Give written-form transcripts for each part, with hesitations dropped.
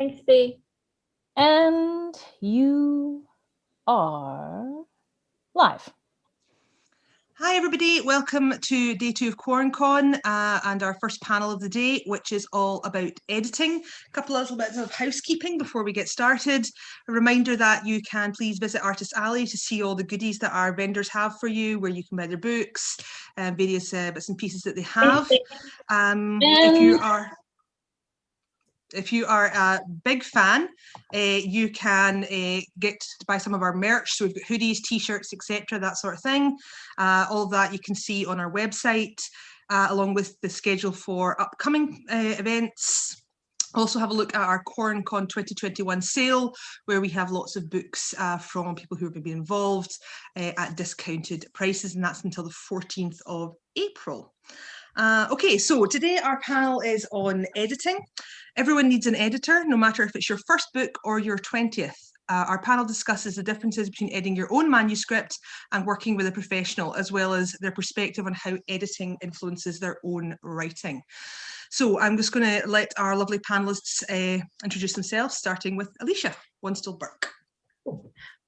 Thanks, B. And you are live. Hi everybody, welcome to day 2 of QuaranCon and our first panel of the day, which is all about editing. A couple of little bits of housekeeping before we get started. A reminder that you can please visit Artist Alley to see all the goodies that our vendors have for you, where you can buy their books and various bits and pieces that they have. If you are a big fan, you can get to buy some of our merch. So we've got hoodies, t-shirts, etc., that sort of thing. All of that you can see on our website, along with the schedule for upcoming events. Also have a look at our QuaranCon 2021 sale, where we have lots of books from people who have been involved at discounted prices, and that's until the 14th of April. Okay, so today our panel is on editing. Everyone needs an editor, no matter if it's your first book or your 20th. Our panel discusses the differences between editing your own manuscript and working with a professional, as well as their perspective on how editing influences their own writing. So I'm just going to let our lovely panelists introduce themselves, starting with Alicia, Wanstall-Burke.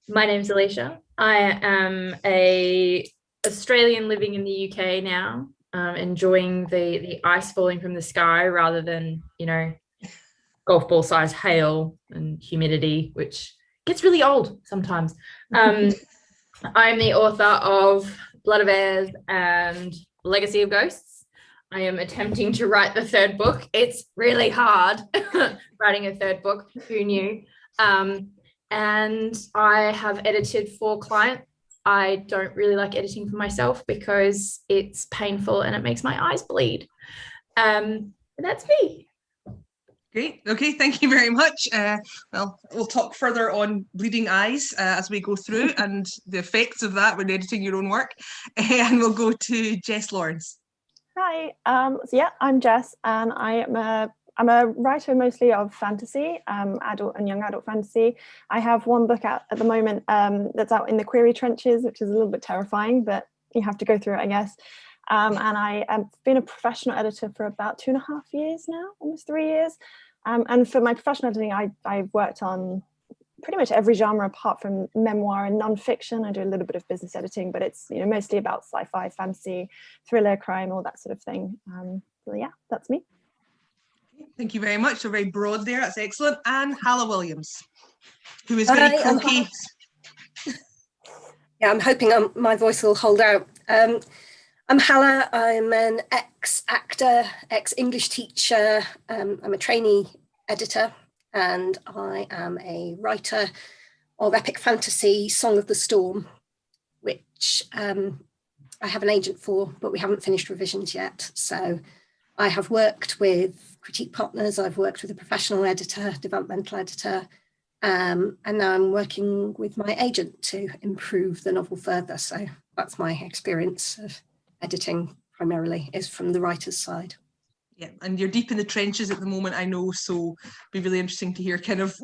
My name's Alicia. I am an Australian living in the UK now, enjoying the ice falling from the sky rather than, you know, golf ball size hail and humidity, which gets really old sometimes. I'm the author of Blood of Heirs and Legacy of Ghosts. I am attempting to write the 3rd book. It's really hard writing a 3rd book, who knew? And I have edited for clients. I don't really like editing for myself because it's painful and it makes my eyes bleed. And that's me. Great. Okay, thank you very much. Well, we'll talk further on bleeding eyes as we go through and the effects of that when editing your own work. And we'll go to Jess Lawrence. Hi. So yeah, I'm Jess, and I'm a writer mostly of fantasy, adult and young adult fantasy. I have one book out at the moment that's out in the query trenches, which is a little bit terrifying, but you have to go through it, I guess. And I have been a professional editor for about 2.5 years now, almost 3 years. And for my professional editing, I've worked on pretty much every genre apart from memoir and non-fiction. I do a little bit of business editing, but it's, you know, mostly about sci-fi, fantasy, thriller, crime, all that sort of thing. So yeah, that's me. Thank you very much. So very broad there. That's excellent. And Halla Williams, who is very croaky. Yeah, I'm hoping my voice will hold out. I'm Halla. I'm an ex-actor, ex-English teacher. I'm a trainee editor, and I am a writer of epic fantasy Song of the Storm, which I have an agent for, but we haven't finished revisions yet. So I have worked with critique partners, I've worked with a professional editor, developmental editor, and now I'm working with my agent to improve the novel further. So that's my experience of editing primarily, is from the writer's side. Yeah, and you're deep in the trenches at the moment, I know, so it'd be really interesting to hear kind of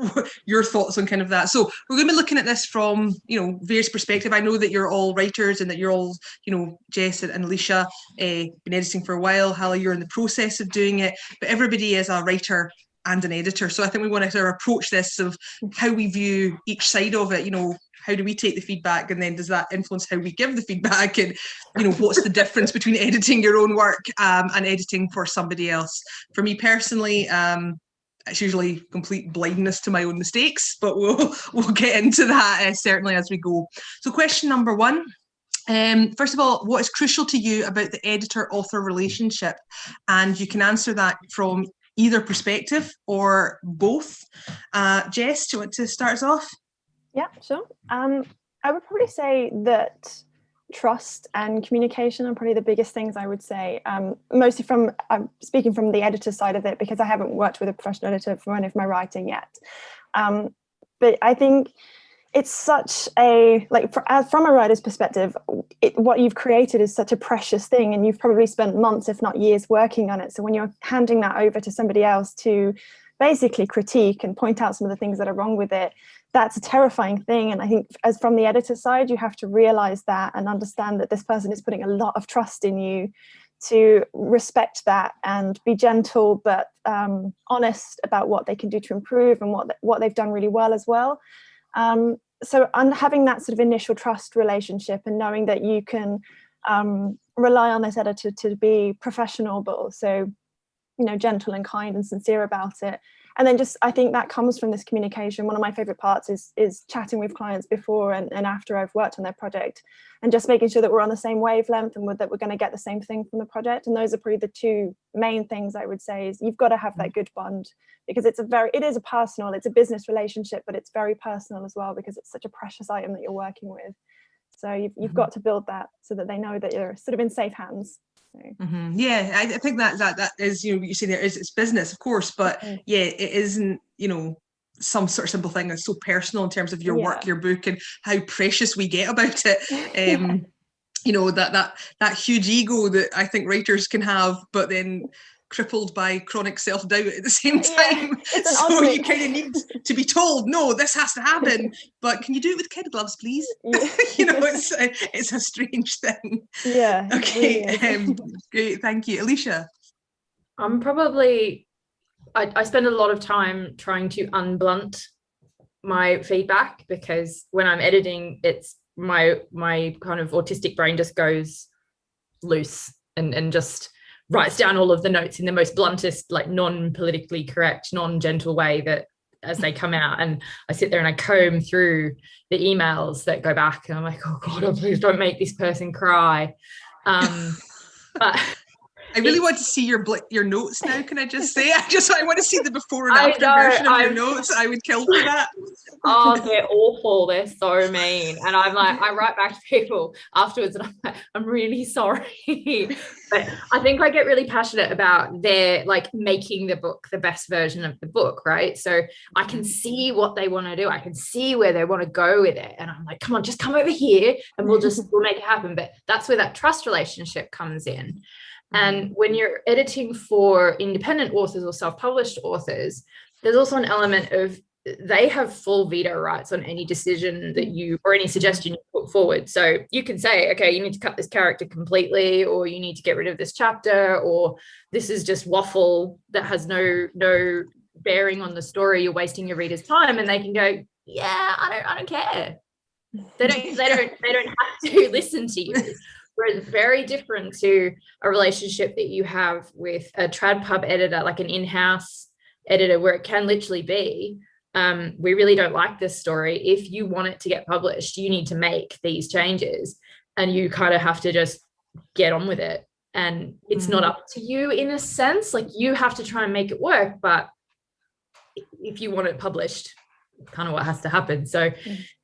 your thoughts on kind of that. So we're going to be looking at this from, you know, various perspectives. I know that you're all writers and that you're all, you know, Jess and Alicia, been editing for a while. Halla, you're in the process of doing it, but everybody is a writer and an editor. So I think we want to approach this of how we view each side of it. You know, how do we take the feedback, and then does that influence how we give the feedback? And, you know, what's the difference between editing your own work and editing for somebody else? For me personally, it's usually complete blindness to my own mistakes, but we'll get into that certainly as we go. So question number 1. First of all, what is crucial to you about the editor-author relationship? And you can answer that from either perspective or both. Jess, do you want to start us off? Yeah, sure. I would probably say that trust and communication are probably the biggest things I would say, mostly from, I'm speaking from the editor side of it, because I haven't worked with a professional editor for any of my writing yet. But I think it's such a, like, from a writer's perspective, what you've created is such a precious thing, and you've probably spent months, if not years, working on it. So when you're handing that over to somebody else to basically critique and point out some of the things that are wrong with it, that's a terrifying thing. And I think as from the editor side, you have to realize that and understand that this person is putting a lot of trust in you to respect that and be gentle but honest about what they can do to improve and what they've done really well as well. So having that sort of initial trust relationship and knowing that you can rely on this editor to be professional but also, you know, gentle and kind and sincere about it. And then just, I think that comes from this communication. One of my favorite parts is chatting with clients before and after I've worked on their project, and just making sure that we're on the same wavelength and that we're going to get the same thing from the project. And those are probably the two main things I would say is you've got to have that good bond, because it is a personal, it's a business relationship, but it's very personal as well, because it's such a precious item that you're working with. So you've got to build that so that they know that you're sort of in safe hands. Yeah, I think that is, you know, what you say there is, it's business, of course, but yeah, it isn't, you know, some sort of simple thing that's so personal in terms of your work, your book, and how precious we get about it. You know, that huge ego that I think writers can have, but then crippled by chronic self-doubt at the same time. So you kind of need to be told, no, this has to happen, but can you do it with kid gloves, please? You know, it's a strange thing. Yeah. Okay. Great, thank you. Alicia? I'm probably, I spend a lot of time trying to unblunt my feedback, because when I'm editing, it's my kind of autistic brain just goes loose and just writes down all of the notes in the most bluntest, like non-politically correct, non-gentle way that as they come out. And I sit there and I comb through the emails that go back, and I'm like, oh God, please don't make this person cry. But I really want to see your notes now. Can I just say? I want to see the before and after version of your notes. I would kill for that. Oh, they're awful. They're so mean. And I'm like, I write back to people afterwards and I'm like, I'm really sorry. But I think I get really passionate about their, like, making the book the best version of the book, right? So I can see what they want to do. I can see where they want to go with it. And I'm like, come on, just come over here and we'll make it happen. But that's where that trust relationship comes in. And when you're editing for independent authors or self-published authors, there's also an element of they have full veto rights on any decision that you, or any suggestion you put forward. So you can say, okay, you need to cut this character completely, or you need to get rid of this chapter, or this is just waffle that has no bearing on the story. You're wasting your reader's time. And they can go, yeah, I don't care. They don't have to listen to you. Whereas very different to a relationship that you have with a trad pub editor, like an in-house editor, where it can literally be, we really don't like this story. If you want it to get published, you need to make these changes, and you kind of have to just get on with it. And it's not up to you in a sense, like you have to try and make it work, but if you want it published, kind of what has to happen. So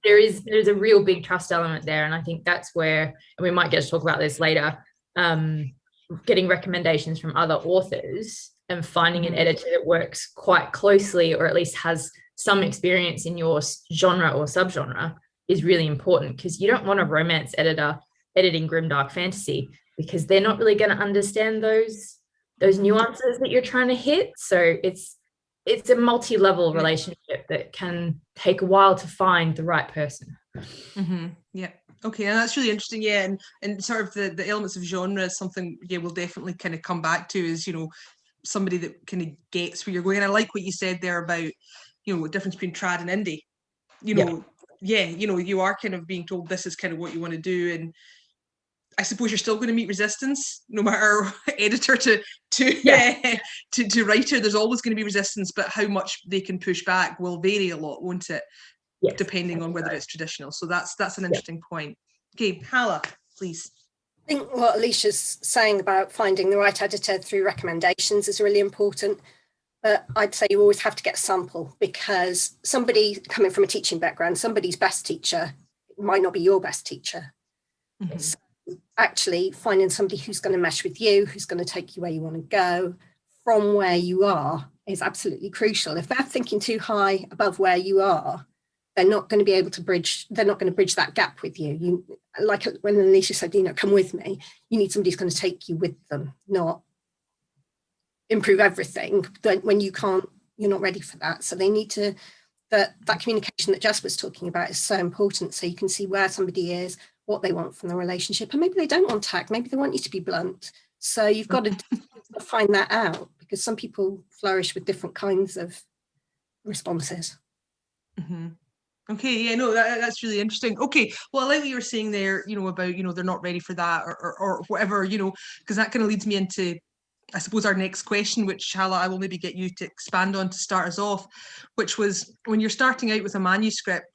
there's a real big trust element there. And I think that's where, and we might get to talk about this later, getting recommendations from other authors and finding an editor that works quite closely, or at least has some experience in your genre or subgenre, is really important, because you don't want a romance editor editing grimdark fantasy, because they're not really going to understand those nuances that you're trying to hit. So it's a multi-level relationship that can take a while to find the right person. Yeah. Okay, and that's really interesting. Yeah, and sort of the elements of genre is something, yeah, we'll definitely kind of come back to, is, you know, somebody that kind of gets where you're going. And I like what you said there about, you know, the difference between trad and indie. You know, you know, you are kind of being told this is kind of what you want to do, and I suppose you're still going to meet resistance, no matter editor to writer. There's always going to be resistance, but how much they can push back will vary a lot, won't it? Yes, depending on whether it's traditional. So that's an interesting point. Okay, Halla, please. I think what Alicia's saying about finding the right editor through recommendations is really important. But I'd say you always have to get a sample, because somebody coming from a teaching background, somebody's best teacher might not be your best teacher. So actually finding somebody who's going to mesh with you, who's going to take you where you want to go from where you are, is absolutely crucial. If they're thinking too high above where you are, they're not going to be able to bridge that gap with you. You, like when Alicia said, you know, come with me, you need somebody who's going to take you with them, not improve everything when you can't, you're not ready for that. So they need to, that communication that Jess was talking about is so important, so you can see where somebody is, what they want from the relationship, and maybe they don't want tact, maybe they want you to be blunt. So you've got to find that out, because some people flourish with different kinds of responses. Mm-hmm. Okay, yeah, no, that's really interesting. Okay, well, I like what you were saying there, about, they're not ready for that or whatever, because that kind of leads me into, I suppose, our next question, which, Halla, I will maybe get you to expand on to start us off, which was, when you're starting out with a manuscript,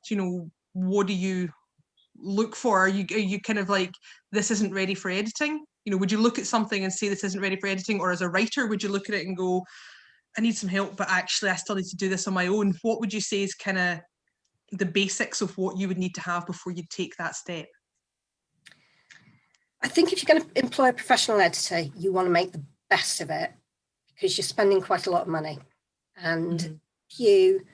what do you look for? Are you kind of like, this isn't ready for editing? Would you look at something and say this isn't ready for editing? Or as a writer, would you look at it and go, I need some help, but actually I still need to do this on my own? What would you say is kind of the basics of what you would need to have before you take that step? I think if you're going to employ a professional editor, you want to make the best of it, because you're spending quite a lot of money. And if you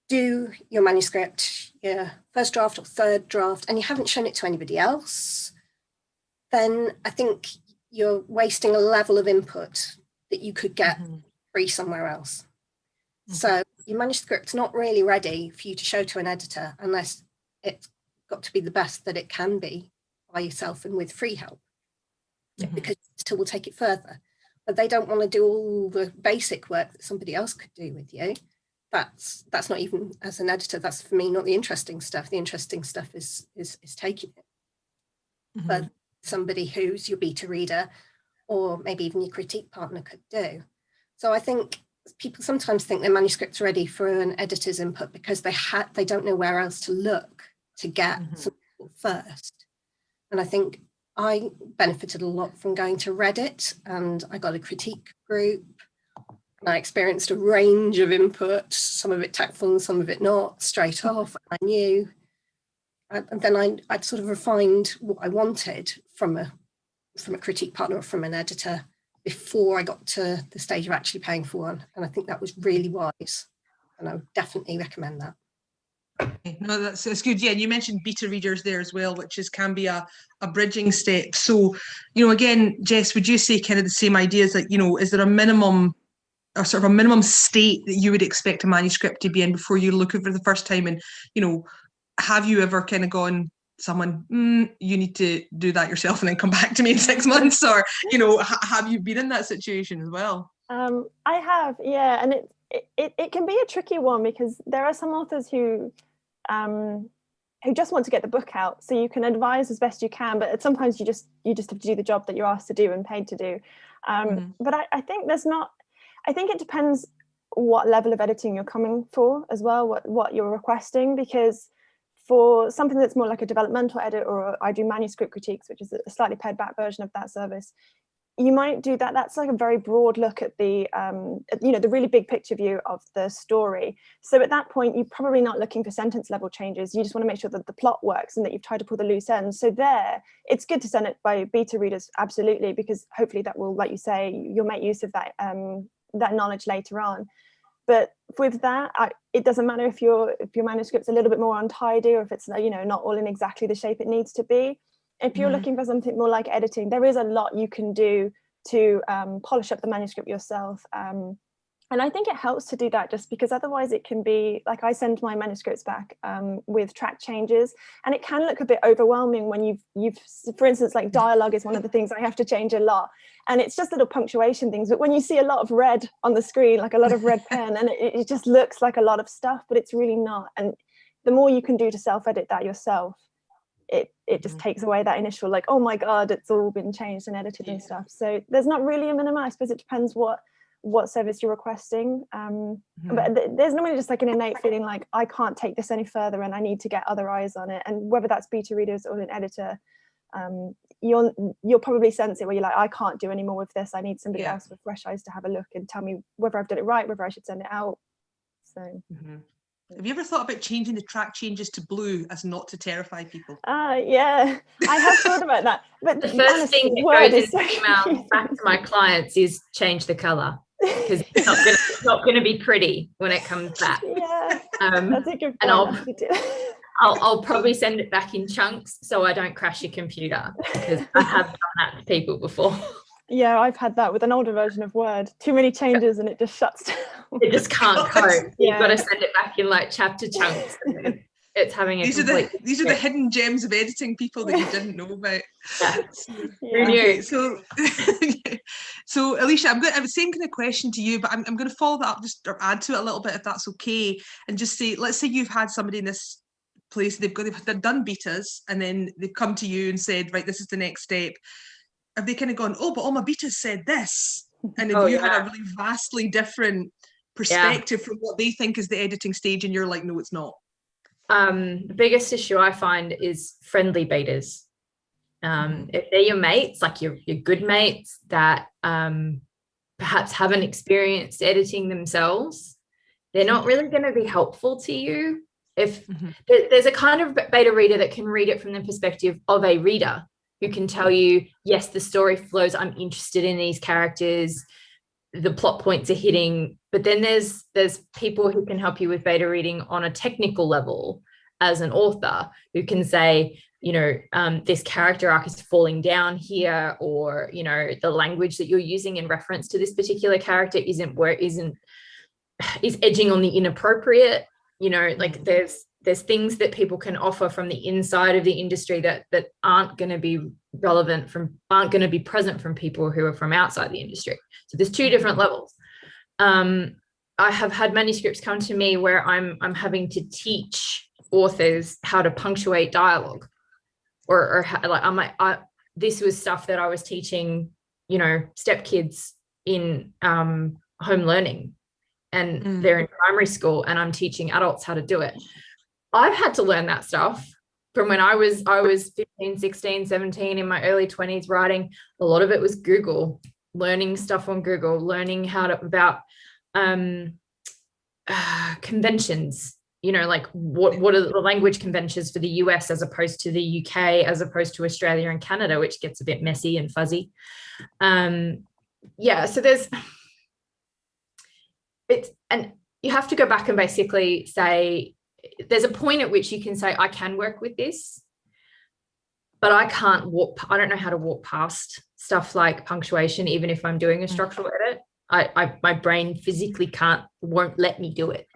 do your manuscript, your first draft or third draft, and you haven't shown it to anybody else, then I think you're wasting a level of input that you could get free somewhere else. So your manuscript's not really ready for you to show to an editor unless it's got to be the best that it can be by yourself and with free help, because it still will take it further. But they don't want to do all the basic work that somebody else could do with you. That's not even, as an editor, that's for me not the interesting stuff. The interesting stuff is taking it. But somebody who's your beta reader, or maybe even your critique partner, could do. So I think people sometimes think their manuscript's ready for an editor's input because they don't know where else to look to get support first. And I think I benefited a lot from going to Reddit, and I got a critique group, and I experienced a range of input, some of it tactful and some of it not, straight off. I knew, and then I'd sort of refined what I wanted from a critique partner or from an editor before I got to the stage of actually paying for one. And I think that was really wise, and I would definitely recommend that. No, that's good. Yeah, and you mentioned beta readers there as well, which can be a bridging step. So, again, Jess, would you say kind of the same ideas, like, is there a minimum, or sort of a minimum state that you would expect a manuscript to be in before you look at it for the first time? And, have you ever kind of gone, someone, you need to do that yourself and then come back to me in 6 months? Or, have you been in that situation as well? I have, yeah. And it can be a tricky one, because there are some authors who just want to get the book out, so you can advise as best you can, but sometimes you just have to do the job that you're asked to do and paid to do. But I think I think it depends what level of editing you're coming for as well, what you're requesting, because for something that's more like a developmental edit, or I do manuscript critiques, which is a slightly pared back version of that service, you might do that. That's like a very broad look at the the really big picture view of the story. So at that point, you're probably not looking for sentence level changes. You just want to make sure that the plot works and that you've tried to pull the loose ends. So there, it's good to send it by beta readers, absolutely, because hopefully that will, like you say, you'll make use of that that knowledge later on. But with that, it doesn't matter if your manuscript's a little bit more untidy, or if it's not all in exactly the shape it needs to be. If you're looking for something more like editing, there is a lot you can do to polish up the manuscript yourself. And I think it helps to do that, just because otherwise it can be like, I send my manuscripts back with track changes, and it can look a bit overwhelming when you've for instance, like dialogue is one of the things I have to change a lot, and it's just little punctuation things, but when you see a lot of red on the screen, like a lot of red pen, and it just looks like a lot of stuff, but it's really not. And the more you can do to self-edit that yourself, it just takes away that initial, like, oh my god, it's all been changed and edited and stuff. So there's not really a minimum. I suppose it depends what service you're requesting, but there's normally just like an innate feeling like, I can't take this any further and I need to get other eyes on it. And whether that's beta readers or an editor, you'll probably sense it, where you're like, I can't do any more with this, I need somebody else with fresh eyes to have a look and tell me whether I've done it right, whether I should send it out. So have you ever thought about changing the track changes to blue as not to terrify people? Yeah, I have thought about that. But the first thing that goes in the email back to my clients is change the colour, because it's not going to be pretty when it comes back. Yeah, that's a good point. And I'll probably send it back in chunks so I don't crash your computer, because I have done that to people before. Yeah, I've had that with an older version of Word. Too many changes and it just shuts down. It just can't cope. You've got to send it back in like chapter chunks. it's having a these are the hidden gems of editing, people that you didn't know about. Okay, so so Alicia, I have the same kind of question to you, but I'm going to follow that up, just or add to it a little bit if that's okay, and just say, let's say you've had somebody in this place, they've done betas, and then they've come to you and said, right, this is the next step. Have they kind of gone, oh, but all my betas said this, and have you had a really vastly different perspective from what they think is the editing stage, and you're like, no, it's not? The biggest issue I find is friendly betas. If they're your mates, like your good mates that perhaps haven't experienced editing themselves, they're not really going to be helpful to you. If there's a kind of beta reader that can read it from the perspective of a reader, who can tell you, yes, the story flows, I'm interested in these characters, the plot points are hitting. But then there's people who can help you with beta reading on a technical level as an author, who can say, you know, this character arc is falling down here, or, you know, the language that you're using in reference to this particular character is edging on the inappropriate. You know, like there's things that people can offer from the inside of the industry that aren't going to be aren't going to be present from people who are from outside the industry. So there's two different levels. I have had manuscripts come to me where I'm having to teach authors how to punctuate dialogue, or how, like this was stuff that I was teaching, you know, stepkids in home learning, and they're in primary school, and I'm teaching adults how to do it. I've had to learn that stuff from when I was 15, 16, 17, in my early 20s writing. A lot of it was Google, learning stuff on Google, learning about conventions, you know, like what are the language conventions for the US as opposed to the UK, as opposed to Australia and Canada, which gets a bit messy and fuzzy. So and you have to go back and basically say, there's a point at which you can say, I can work with this, but I don't know how to walk past stuff like punctuation, even if I'm doing a structural edit. My brain physically won't let me do it.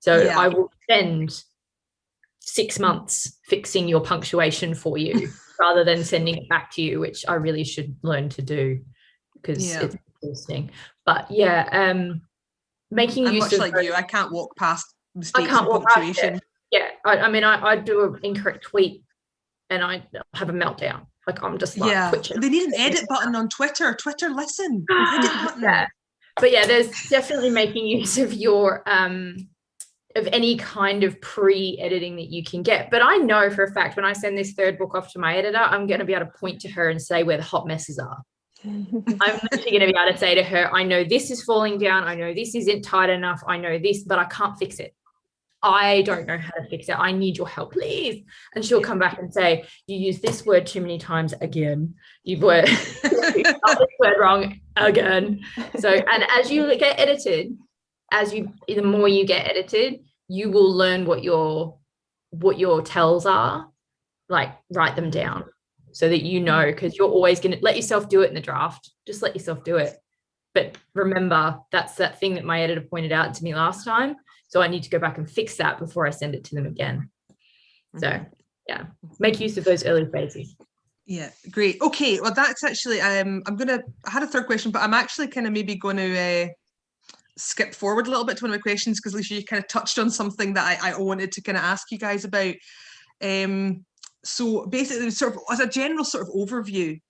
So I will spend 6 months fixing your punctuation for you rather than sending it back to you, which I really should learn to do, because it's exhausting. But making use much of like you, I can't walk past mistakes in punctuation. I mean, I do an incorrect tweet and I have a meltdown. Like, I'm just like twitching. They need an edit button on Twitter. Twitter, listen. Edit button. But there's definitely making use of your of any kind of pre-editing that you can get. But I know for a fact when I send this third book off to my editor, I'm going to be able to point to her and say where the hot messes are. I'm literally going to be able to say to her, I know this is falling down, I know this isn't tight enough, I know this, but I can't fix it. I don't know how to fix it. I need your help, please. And she'll come back and say, you use this word too many times again. You've got this word wrong again. So, and as you get edited, the more you get edited, you will learn what your tells are. Like, write them down so that you know, because you're always going to let yourself do it in the draft. Just let yourself do it. But remember, that's that thing that my editor pointed out to me last time. So I need to go back and fix that before I send it to them again. So make use of those early phases. Yeah, great. Okay, well, that's actually, I had a third question, but I'm actually kind of maybe going to skip forward a little bit to one of my questions, because Alicia, you kind of touched on something that I wanted to kind of ask you guys about. So basically, sort of as a general sort of overview,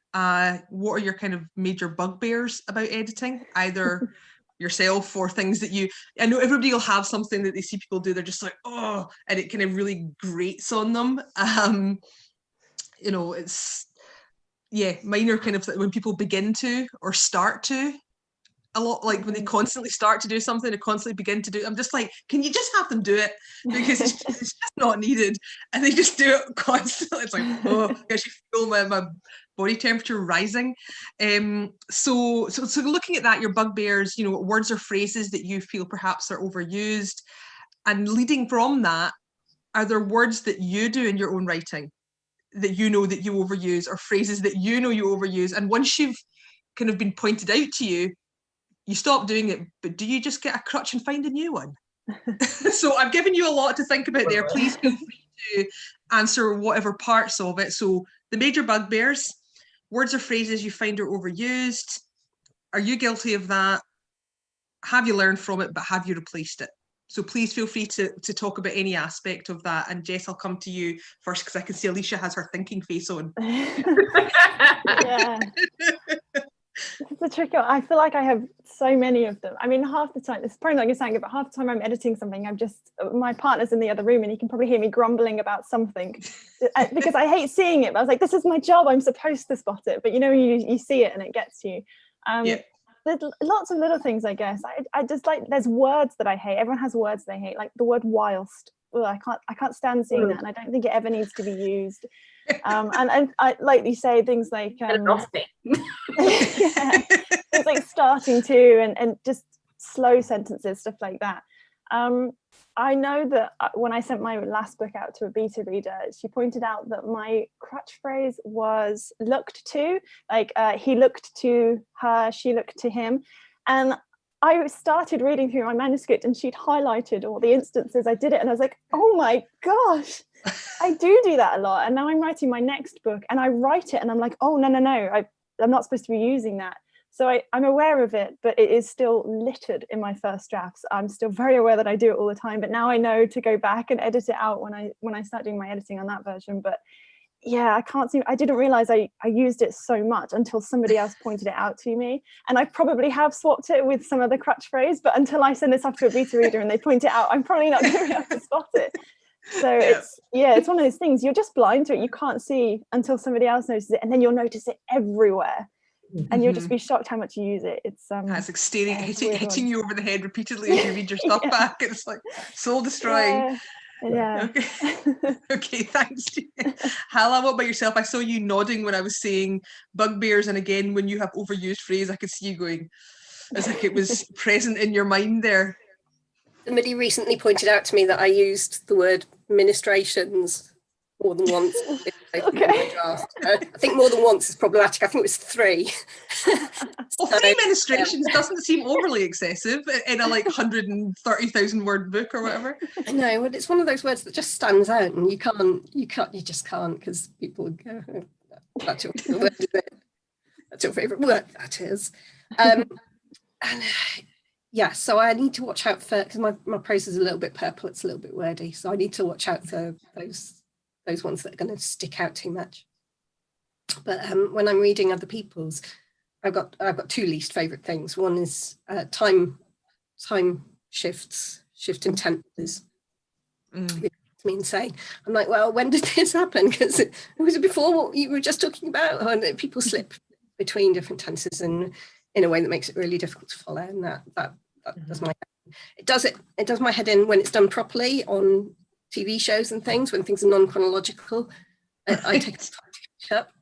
what are your kind of major bugbears about editing, either yourself or things that I know everybody will have something that they see people do, they're just like, oh, and it kind of really grates on them. You know, mine are kind of when people begin to or start to, a lot, like when they constantly start to do something, they constantly begin to do it. I'm just like, can you just have them do it? Because it's just not needed. And they just do it constantly. It's like, oh, I actually feel my body temperature rising. So looking at that, your bugbears, you know, words or phrases that you feel perhaps are overused. And leading from that, are there words that you do in your own writing that you know that you overuse, or phrases that you know you overuse? And once you've kind of been pointed out to you, you stop doing it, but do you just get a crutch and find a new one? So I've given you a lot to think about there. Please feel free to answer whatever parts of it. So the major bugbears, words or phrases you find are overused. Are you guilty of that? Have you learned from it, but have you replaced it? So please feel free to talk about any aspect of that. And Jess, I'll come to you first because I can see Alicia has her thinking face on. Yeah. It's a tricky one. I feel like I have so many of them. I mean, half the time, it's probably not going to sound good, but half the time I'm editing something, my partner's in the other room and he can probably hear me grumbling about something because I hate seeing it. But I was like, this is my job. I'm supposed to spot it. But you see it and it gets you. There's lots of little things, I guess. I just like, there's words that I hate. Everyone has words they hate, like the word whilst. Ugh, I can't stand seeing that, and I don't think it ever needs to be used. And I like you say things like it's like starting to and just slow sentences, stuff like that. I know that when I sent my last book out to a beta reader, she pointed out that my crutch phrase was looked to, like he looked to her, she looked to him. And I started reading through my manuscript and she'd highlighted all the instances I did it. And I was like, oh my gosh, I do that a lot. And now I'm writing my next book and I write it and I'm like, oh, no, I'm not supposed to be using that. So I'm aware of it, but it is still littered in my first drafts. I'm still very aware that I do it all the time, but now I know to go back and edit it out when I start doing my editing on that version. But yeah, I didn't realize I used it so much until somebody else pointed it out to me. And I probably have swapped it with some other crutch phrase, but until I send this off to a beta reader and they point it out, I'm probably not going to be able to spot it. So it's one of those things, you're just blind to it. You can't see until somebody else notices it, and then you'll notice it everywhere. And you'll just be shocked how much you use it. It's like staring, hitting you over the head repeatedly as you read your stuff back. It's like soul destroying. Yeah. Okay, thanks. Halla, what about yourself? I saw you nodding when I was saying bugbears, and again when you have overused phrase, I could see you going as like it was present in your mind there. Somebody recently pointed out to me that I used the word ministrations more than once. Okay. I think more than once is problematic. I think it was 3. Well, 3 ministrations doesn't seem overly excessive in a like 130,000 word book or whatever. I know, but it's one of those words that just stands out, and you just can't, because people would go, oh, that's your favourite word, is it? That's your favourite word, that is. And yeah, so I need to watch out for, because my prose is a little bit purple, it's a little bit wordy, so I need to watch out for those ones that are going to stick out too much. But when I'm reading other people's, I've got 2 least favourite things. One is time shifts, shift in tenses. It makes me insane. I'm like, well, when did this happen? Because it was before what you were just talking about, and people slip between different tenses and in a way that makes it really difficult to follow, and that does my head. It does my head in when it's done properly on TV shows and things, when things are non-chronological. I take time to catch up.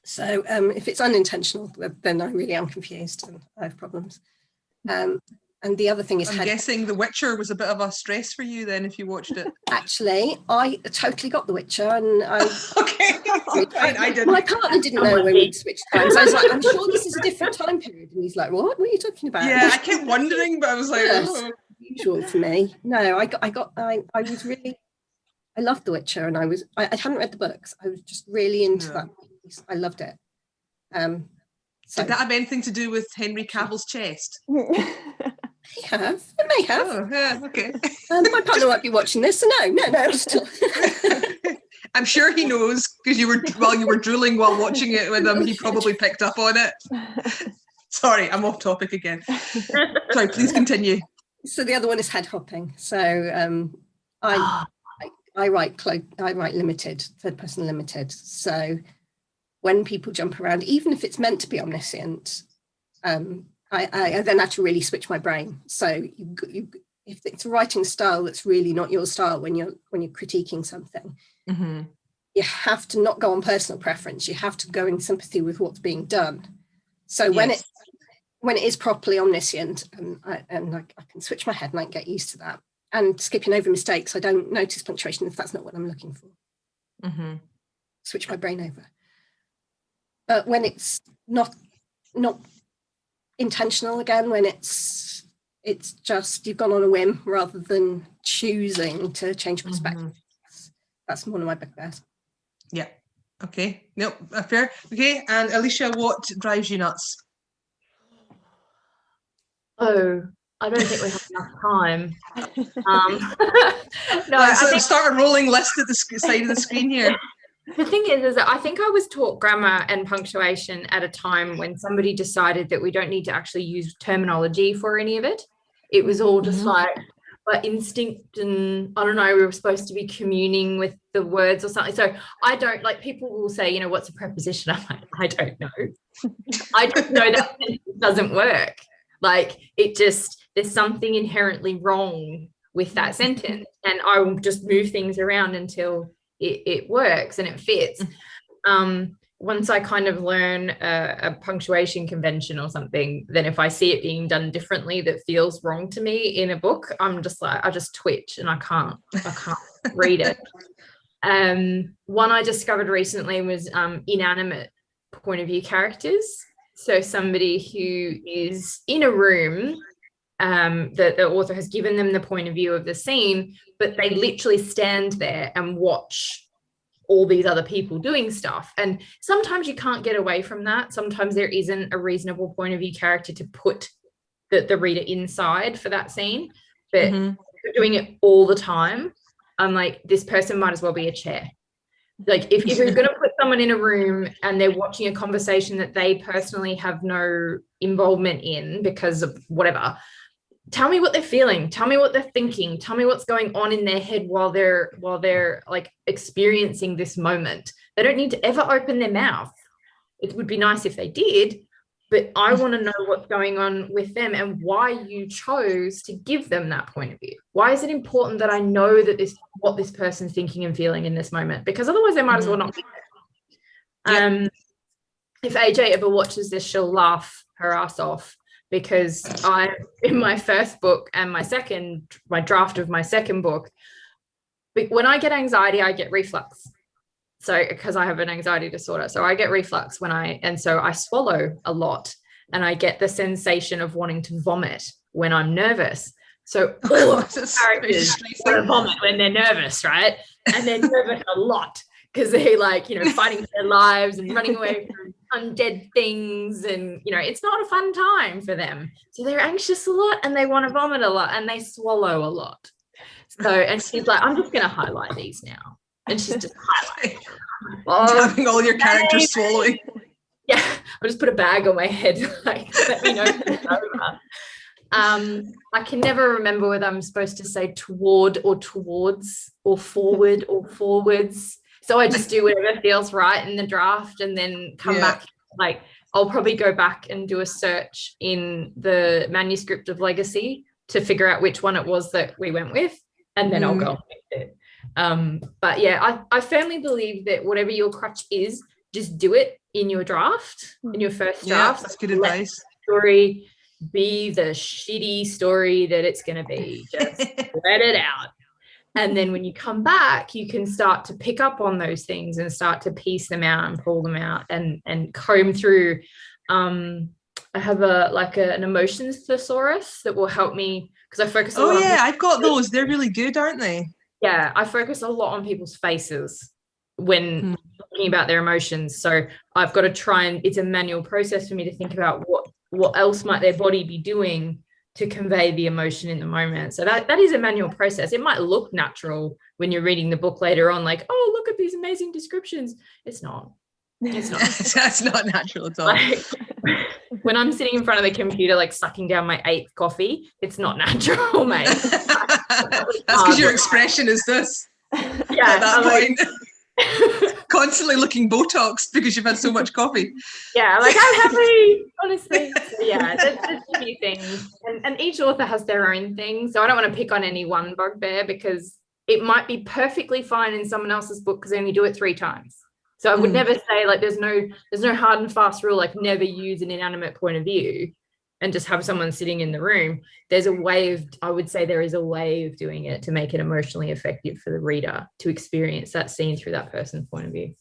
So if it's unintentional, then I really am confused and I have problems. And the other thing is, I'm guessing The Witcher was a bit of a stress for you then if you watched it. Actually, I totally got The Witcher, and I didn't. My partner didn't know when we'd switched times. I was like, I'm sure this is a different time period, and he's like, what are you talking about? Yeah, I kept wondering, but I was like, oh. Usual for me. No, I was really, I loved The Witcher, and I hadn't read the books. I was just really into that piece. I loved it. Did that have anything to do with Henry Cavill's chest? It may have. Oh, yeah, okay. My partner might be watching this, so no. Still. I'm sure he knows, because you were drooling while watching it with him, he probably picked up on it. Sorry, I'm off topic again. Sorry, please continue. So the other one is head hopping. So I write limited, third person limited. So when people jump around, even if it's meant to be omniscient, I then have to really switch my brain. So if it's a writing style that's really not your style when you're critiquing something, you have to not go on personal preference. You have to go in sympathy with what's being done. So when it is properly omniscient, and I can switch my head and I can get used to that. And skipping over mistakes, I don't notice punctuation if that's not what I'm looking for. Switch my brain over. But when it's not intentional, again, when it's just you've gone on a whim rather than choosing to change perspective, that's one of my bugbears. Yeah. Okay. Nope. Fair. Okay. And Alicia, what drives you nuts? Oh, I don't think we have enough time. No, Let's I think start a rolling list at the side of the screen here. the thing is that I think I was taught grammar and punctuation at a time when somebody decided that we don't need to actually use terminology for any of it. It was all just like by instinct, and I don't know, we were supposed to be communing with the words or something. So I don't, like, people will say, you know, what's a preposition? I'm like, I don't know. I just know that it doesn't work. Like, it just, there's something inherently wrong with that sentence, and I will just move things around until it works and it fits. Once I kind of learn a punctuation convention or something, then if I see it being done differently that feels wrong to me in a book, I'm just like, I just twitch and I can't read it. One I discovered recently was inanimate point of view characters. So somebody who is in a room, that the author has given them the point of view of the scene, but they literally stand there and watch all these other people doing stuff. And sometimes you can't get away from that. Sometimes there isn't a reasonable point of view character to put the reader inside for that scene, but doing it all the time, I'm like, this person might as well be a chair. Like, if you're going to put someone in a room and they're watching a conversation that they personally have no involvement in because of whatever, tell me what they're feeling, tell me what they're thinking, tell me what's going on in their head while they're like experiencing this moment. They don't need to ever open their mouth. It would be nice if they did, but I want to know what's going on with them and why you chose to give them that point of view. Why is it important that I know that what this person's thinking and feeling in this moment? Because otherwise they might as well not be there. If AJ ever watches this, she'll laugh her ass off, because in my first book and my draft of my second book, when I get anxiety, I get reflux. So, because I have an anxiety disorder, so I get reflux so I swallow a lot, and I get the sensation of wanting to vomit when I'm nervous. So all of the characters want to vomit when they're nervous, right? And they're nervous a lot because they're like, you know, fighting for their lives and running away from undead things, and you know, it's not a fun time for them. So they're anxious a lot and they want to vomit a lot and they swallow a lot. So, and she's like, I'm just going to highlight these now. And she's just highlighting. Having all your characters swallowing. Yeah, I'll just put a bag on my head, like, let me know if it's over. I can never remember whether I'm supposed to say toward or towards or forward or forwards. So I just do whatever feels right in the draft and then come back. Like, I'll probably go back and do a search in the manuscript of Legacy to figure out which one it was that we went with, and then I'll go with it. But yeah, I firmly believe that whatever your crutch is, just do it in your draft, in your first draft. Yeah, that's good advice. Story be the shitty story that it's going to be. Just let it out. And then when you come back, you can start to pick up on those things and start to piece them out and pull them out and comb through. I have an emotions thesaurus that will help me, because I focus a lot on I've got those. They're really good, aren't they? Yeah, I focus a lot on people's faces when talking about their emotions. So I've got to try, and it's a manual process for me to think about what else might their body be doing to convey the emotion in the moment. So that is a manual process. It might look natural when you're reading the book later on, like, oh, look at these amazing descriptions. It's not. That's not natural at all. Like, when I'm sitting in front of the computer, like sucking down my 8th coffee, it's not natural, mate. That's because your expression is this. Yeah, at that point. Constantly looking Botox because you've had so much coffee. Yeah, like, I'm happy, honestly. So yeah, there's a few things, and each author has their own thing. So I don't want to pick on any one bugbear, because it might be perfectly fine in someone else's book because they only do it 3 times. So I would never say, like, there's no hard and fast rule, like never use an inanimate point of view and just have someone sitting in the room. I would say there is a way of doing it to make it emotionally effective for the reader to experience that scene through that person's point of view.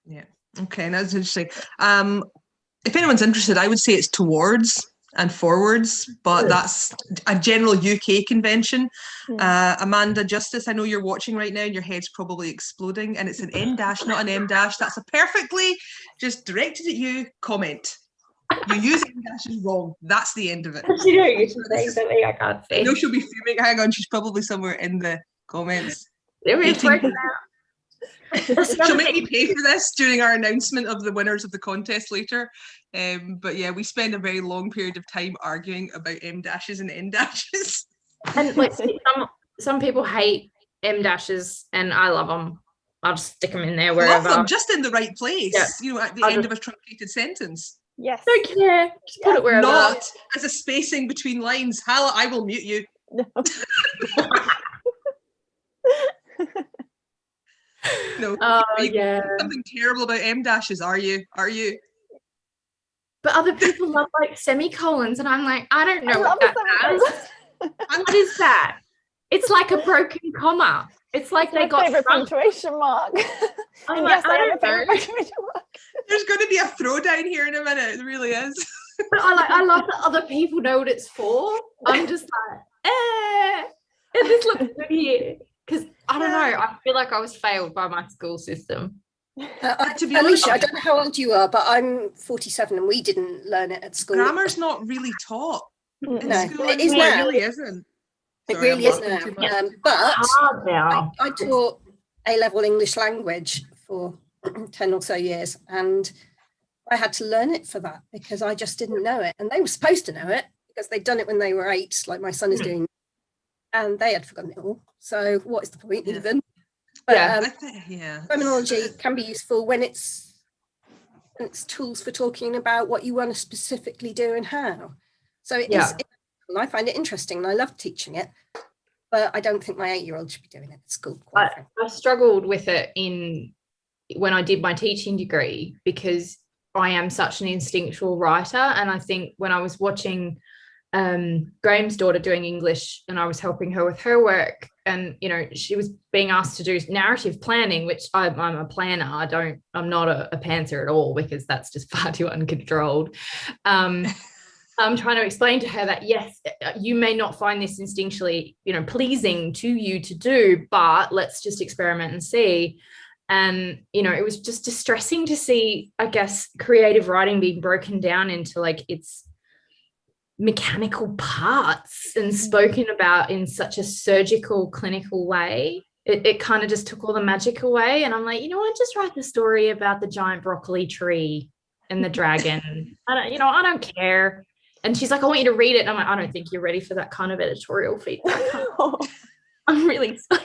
Yeah. Okay, that's interesting. If anyone's interested, I would say it's towards and forwards, but that's a general UK convention. Amanda Justice, I know you're watching right now and your head's probably exploding, and it's an M dash, not an M dash. That's a perfectly just directed at you comment. You use M dashes wrong. That's the end of it. She doing? She's saying something I can't see. I know she'll be fuming. Hang on, she's probably somewhere in the comments. It's working out. She'll make me pay for this during our announcement of the winners of the contest later. But yeah, we spend a very long period of time arguing about M dashes and N dashes. And like some people hate M dashes, and I love them. I'll just stick them in there wherever. Love them, just in the right place. Yeah. You know, at the end of a truncated sentence. Yes. Don't care. Just put it wherever. Not as a spacing between lines. Halla, I will mute you. No. No. Oh, you yeah. Something terrible about M dashes, are you? Are you? But other people love like semicolons, and I'm like, I don't know I what love that is. What is that? It's like a broken comma. It's like they got favorite shrunk. punctuation mark. I'm And like, yes, I have a don't favorite know. punctuation mark. There's going to be a throwdown here in a minute. It really is. But I love that other people know what it's for. I'm just like, this looks good here. Because I don't know, I feel like I was failed by my school system. To be Alicia, I honest, don't know how old you are, but I'm 47 and we didn't learn it at school. grammar's not really taught in No, school. it is anymore. now. It really isn't. It Sorry, really I'm is laughing too now. much. But Hard now. I taught A-level English language for 10 or so years, and I had to learn it for that because I just didn't know it. And they were supposed to know it because they'd done it when they were 8, like my son is doing, and they had forgotten it all. So what is the point even? But terminology can be useful when it's tools for talking about what you want to specifically do and how. So it is. And I find it interesting and I love teaching it, but I don't think my 8-year-old should be doing it at school. I struggled with it when I did my teaching degree because I am such an instinctual writer, and I think when I was watching Graham's daughter doing English and I was helping her with her work, and you know she was being asked to do narrative planning, which I'm a planner. I'm not a pantser at all because that's just far too uncontrolled. I'm trying to explain to her that yes, you may not find this instinctually, pleasing to you to do, but let's just experiment and see. And, it was just distressing to see, I guess, creative writing being broken down into like its mechanical parts and spoken about in such a surgical, clinical way. It kind of just took all the magic away. And I'm like, just write the story about the giant broccoli tree and the dragon. I don't care. And she's like, I want you to read it. And I'm like, I don't think you're ready for that kind of editorial feedback. I'm really sorry.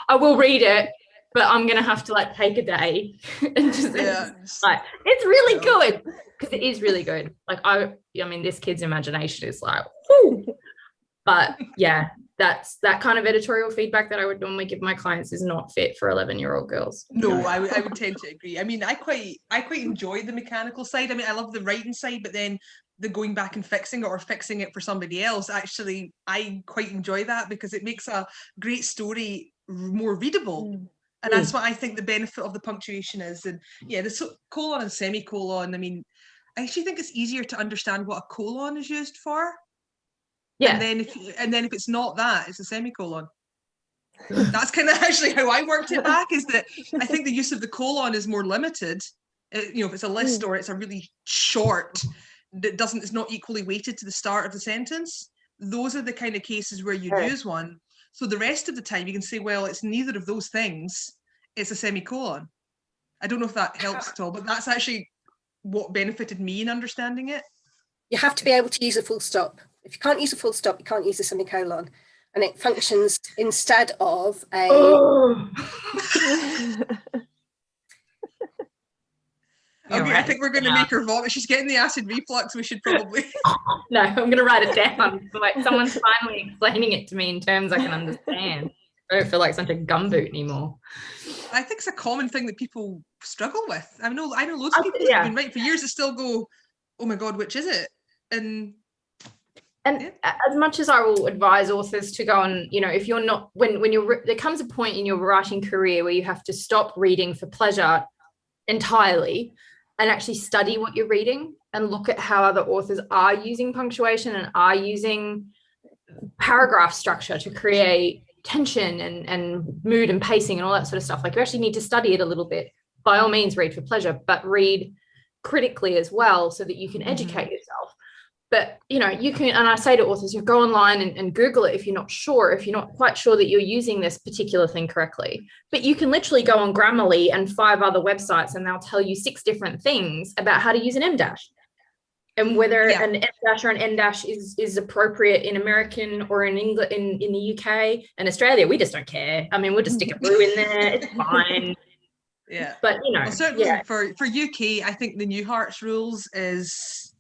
I will read it, but I'm going to have to like take a day and just like, it's really good because it is really good. Like, I mean, this kid's imagination is like, whoo. But yeah, that's that kind of editorial feedback that I would normally give my clients is not fit for 11-year-old girls. No, I would tend to agree. I mean, I quite enjoy the mechanical side. I mean, I love the writing side, but then the going back and fixing it or fixing it for somebody else, actually, I quite enjoy that because it makes a great story more readable. And that's what I think the benefit of the punctuation is. And yeah, the colon and semicolon, I mean, I actually think it's easier to understand what a colon is used for. Yeah. And then if it's not that, it's a semicolon. That's kind of actually how I worked it back, is that I think the use of the colon is more limited. If it's a list or it's a really short that it's not equally weighted to the start of the sentence, those are the kind of cases where you'd use one. So the rest of the time you can say, well, it's neither of those things, it's a semicolon. I don't know if that helps at all, but that's actually what benefited me in understanding it. You have to be able to use a full stop. If you can't use a full stop, you can't use a semicolon. And it functions instead of a... Okay, I think we're going to make her vomit. She's getting the acid reflux. We should probably... No, I'm going to write it down. Like someone's finally explaining it to me in terms I can understand. I don't feel like such a gumboot anymore. I think it's a common thing that people struggle with. I know loads of people that have been writing for years that still go, oh my God, which is it? And as much as I will advise authors to go on, if you're not, when you're, there comes a point in your writing career where you have to stop reading for pleasure entirely and actually study what you're reading. and look at how other authors are using punctuation and are using paragraph structure to create tension and mood and pacing and all that sort of stuff. Like, you actually need to study it a little bit. By all means, read for pleasure, but read critically as well so that you can educate yourself. But, you know, you can, and I say to authors, you go online and Google it if you're not sure, if you're not quite sure that you're using this particular thing correctly. But you can literally go on Grammarly and 5 other websites and they'll tell you 6 different things about how to use an M dash. And whether an M dash or an N dash is appropriate in American or in England, in the UK and Australia, we just don't care. I mean, we'll just stick a blue in there. It's fine. Yeah. But, you know, well, certainly for UK, I think the Newhart's rules is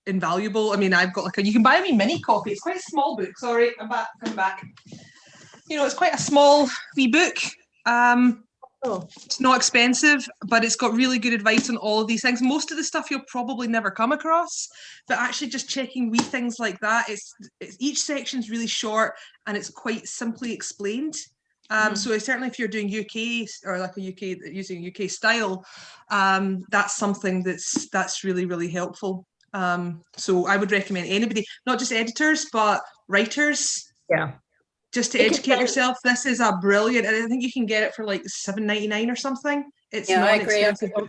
invaluable. I mean, I've got you can buy a wee mini copy. It's quite a small book. Sorry, I'm back. You know, it's quite a small wee book. It's not expensive, but it's got really good advice on all of these things. Most of the stuff you'll probably never come across, but actually just checking wee things like that. It's each section's really short and it's quite simply explained. So certainly if you're doing UK or like using UK style, that's something that's really, really helpful. So I would recommend anybody, not just editors, but writers. Yeah. Just to educate yourself. This is a brilliant, and I think you can get it for like $7.99 or something. It's not an expensive book.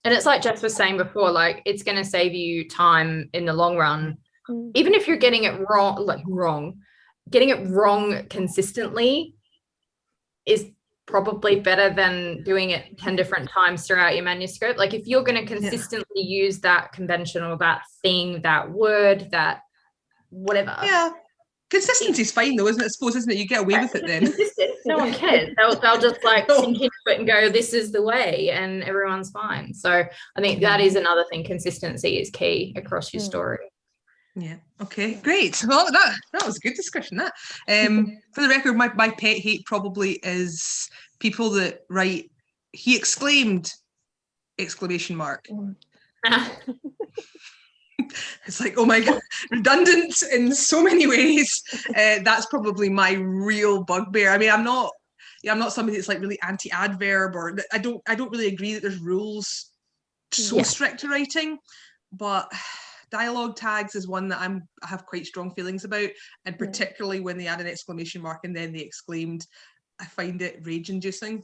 And it's like Jess was saying before, like, it's going to save you time in the long run. Even if you're getting it wrong, getting it wrong consistently is probably better than doing it 10 different times throughout your manuscript. Like, if you're going to consistently use that convention or that thing, that word, that whatever. Yeah. Consistency is fine though, isn't it? I suppose, isn't it? You get away with it then. No one cares. They'll just like sink into it and go, this is the way, and everyone's fine. So I think that is another thing. Consistency is key across your story. Yeah. Okay, great. Well, that was a good discussion, that. For the record, my pet hate probably is people that write, he exclaimed, ! It's like, oh my God, redundant in so many ways. That's probably my real bugbear. I mean, I'm not somebody that's like really anti-adverb, or I don't really agree that there's rules so strict to writing, but dialogue tags is one that I have quite strong feelings about, and particularly when they add an exclamation mark and then they exclaimed, I find it rage-inducing.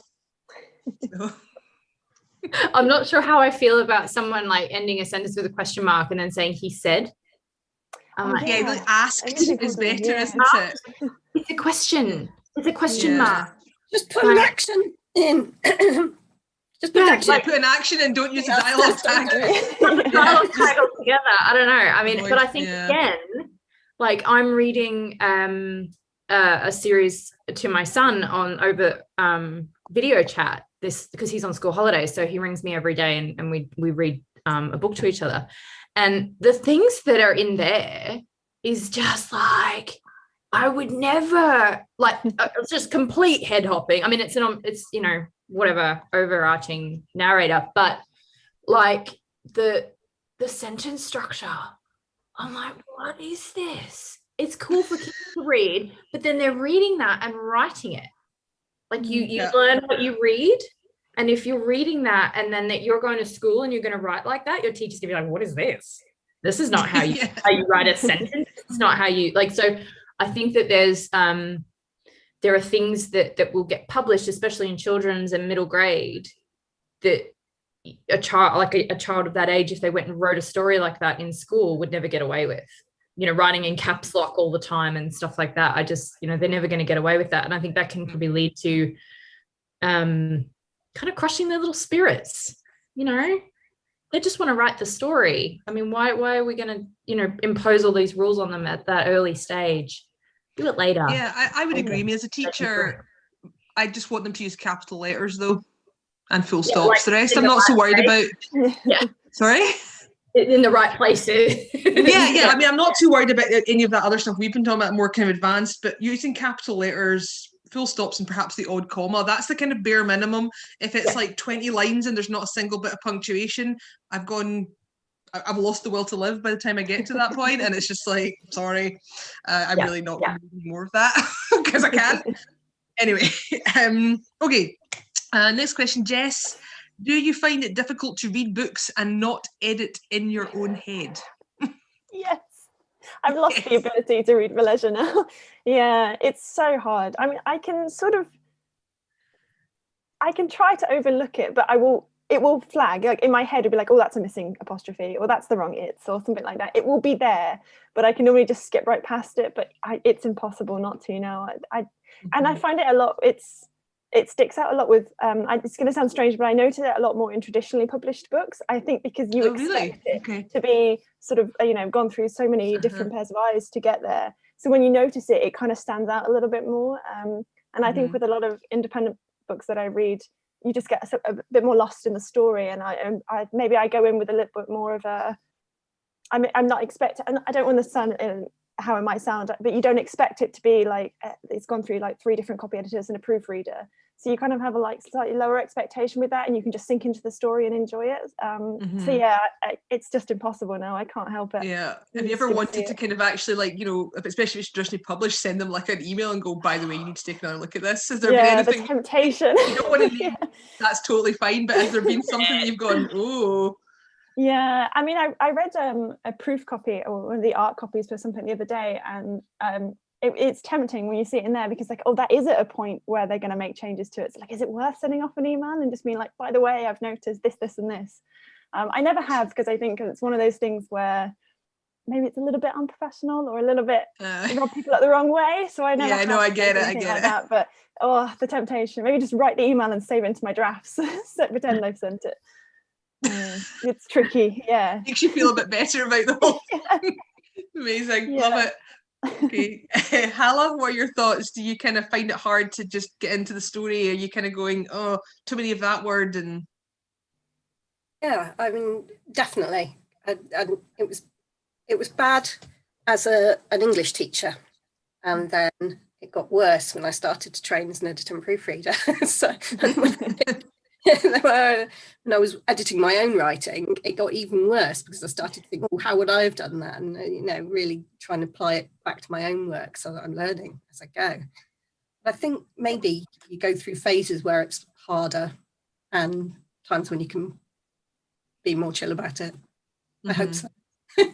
So. I'm not sure how I feel about someone like ending a sentence with a question mark and then saying he said. Like asked is better, isn't it? It's a question. It's a question mark. Just put an action in. Just put an action in. Don't use a dialogue tag. Dialogue tag altogether. I don't know. I mean, but I think again, like, I'm reading a series to my son over video chat. This because he's on school holidays, so he rings me every day and we read a book to each other, and the things that are in there is just like, I would never, like, it's just complete head hopping. I mean, it's you know, whatever, overarching narrator, but like the sentence structure, I'm like, what is this? It's cool for kids to read, but then they're reading that and writing it. Like, you learn what you read, and if you're reading that and then that you're going to school and you're going to write like that, your teacher's going to be like, what is this? This is not how you how you write a sentence. It's not how you, like, so I think that there are things that will get published, especially in children's and middle grade, that a child of that age, if they went and wrote a story like that in school, would never get away with. You know, writing in caps lock all the time and stuff like that. I just, you know, they're never going to get away with that. And I think that can probably lead to kind of crushing their little spirits. You know, they just want to write the story. I mean, why are we going to, you know, impose all these rules on them at that early stage? Do it later. Yeah, I would agree. I mean, as a teacher, I just want them to use capital letters though, and full stops. Like, the rest I'm not so worried about. Yeah. Sorry? In the right places. yeah. I mean, I'm not too worried about any of that other stuff we've been talking about, more kind of advanced, but using capital letters, full stops, and perhaps the odd comma, that's the kind of bare minimum. If it's like 20 lines and there's not a single bit of punctuation, I've lost the will to live by the time I get to that point, and it's just like, sorry, I'm really not going to do more of that because I can't. Anyway, okay. Next question, Jess. Do you find it difficult to read books and not edit in your own head? Yes. I've lost the ability to read for leisure now. Yeah, it's so hard. I mean, I can try to overlook it, but it will flag, like in my head, it'll be like, oh, that's a missing apostrophe, or that's the wrong it's, or something like that. It will be there, but I can normally just skip right past it, but it's impossible not to now. And I find it a lot, it sticks out a lot with, it's going to sound strange, but I notice it a lot more in traditionally published books. I think because you expect it to be sort of, gone through so many different pairs of eyes to get there. So when you notice it, it kind of stands out a little bit more. And I think with a lot of independent books that I read, you just get a bit more lost in the story. And maybe I go in with a little bit more of I'm not expecting, and I don't want to sound how it might sound, but you don't expect it to be like, it's gone through like 3 different copy editors and a proofreader. So you kind of have a slightly lower expectation with that, and you can just sink into the story and enjoy it. So yeah, it's just impossible now. I can't help it. Yeah. Have you ever wanted to kind of actually especially if it's traditionally published, send them like an email and go, by the way, you need to take another look at this? Has there been anything? The temptation. You don't want to that's totally fine, but has there been something that you've gone, oh? Yeah, I mean, I read a proof copy or one of the art copies for something the other day, and it's tempting when you see it in there, because like, oh, that is at a point where they're going to make changes to it. So like, is it worth sending off an email and just being like, by the way, I've noticed this and this? I never have, because I think it's one of those things where maybe it's a little bit unprofessional or a little bit rub people up the wrong way. So I never. Yeah, no, I get it. That, but the temptation. Maybe just write the email and save it into my drafts. So pretend they've sent it. It's tricky. Yeah. Makes you feel a bit better about the whole thing. Amazing. Yeah. Love it. Okay. Halla, what are your thoughts? Do you kind of find it hard to just get into the story? Are you kind of going, oh, too many of that word? And yeah, I mean, definitely. It was bad as an English teacher, and then it got worse when I started to train as an editor and proofreader. So when I was editing my own writing, it got even worse, because I started to think, oh, how would I have done that? And really trying to apply it back to my own work, so that I'm learning as I go. But I think maybe you go through phases where it's harder and times when you can be more chill about it. I hope so.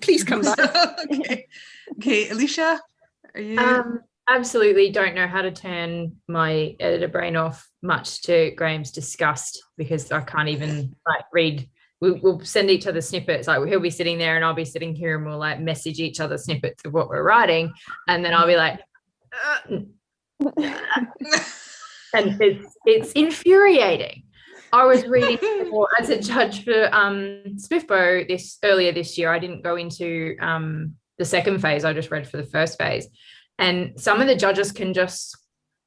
Please come back. Okay, Alicia, are you? Absolutely don't know how to turn my editor brain off, much to Graham's disgust, because I can't even read. We'll send each other snippets. Like, he'll be sitting there and I'll be sitting here, and we'll message each other snippets of what we're writing, and then I'll be like, and it's infuriating. I was reading as a judge for Swiftbow earlier this year. I didn't go into the second phase. I just read for the first phase. And some of the judges can just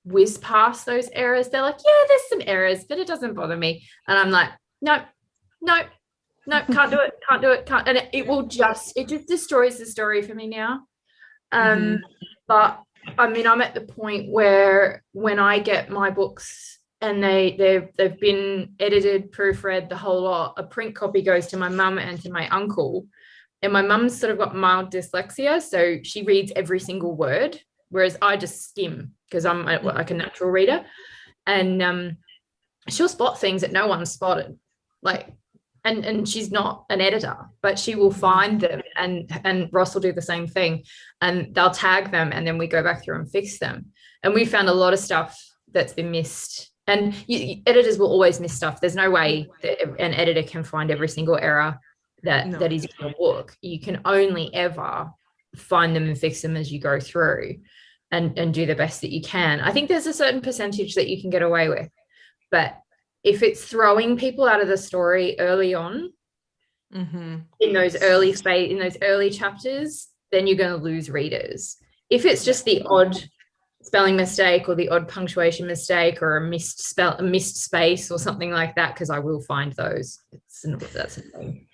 whiz past those errors. They're like, yeah, there's some errors, but it doesn't bother me. And I'm like, no, can't do it. And it just destroys the story for me now. But I mean, I'm at the point where when I get my books and they've been edited, proofread, the whole lot, a print copy goes to my mum and to my uncle. And my mum's sort of got mild dyslexia, so she reads every single word, whereas I just skim, because I'm like a natural reader. And she'll spot things that no one's spotted. And she's not an editor, but she will find them, and Ross will do the same thing, and they'll tag them, and then we go back through and fix them. And we found a lot of stuff that's been missed. And editors will always miss stuff. There's no way that an editor can find every single error that is in your book. You can only ever find them and fix them as you go through, and do the best that you can. I think there's a certain percentage that you can get away with, but if it's throwing people out of the story early on, in those early chapters, then you're going to lose readers. If it's just the odd spelling mistake or the odd punctuation mistake or a missed space or something like that, because I will find those. That's annoying.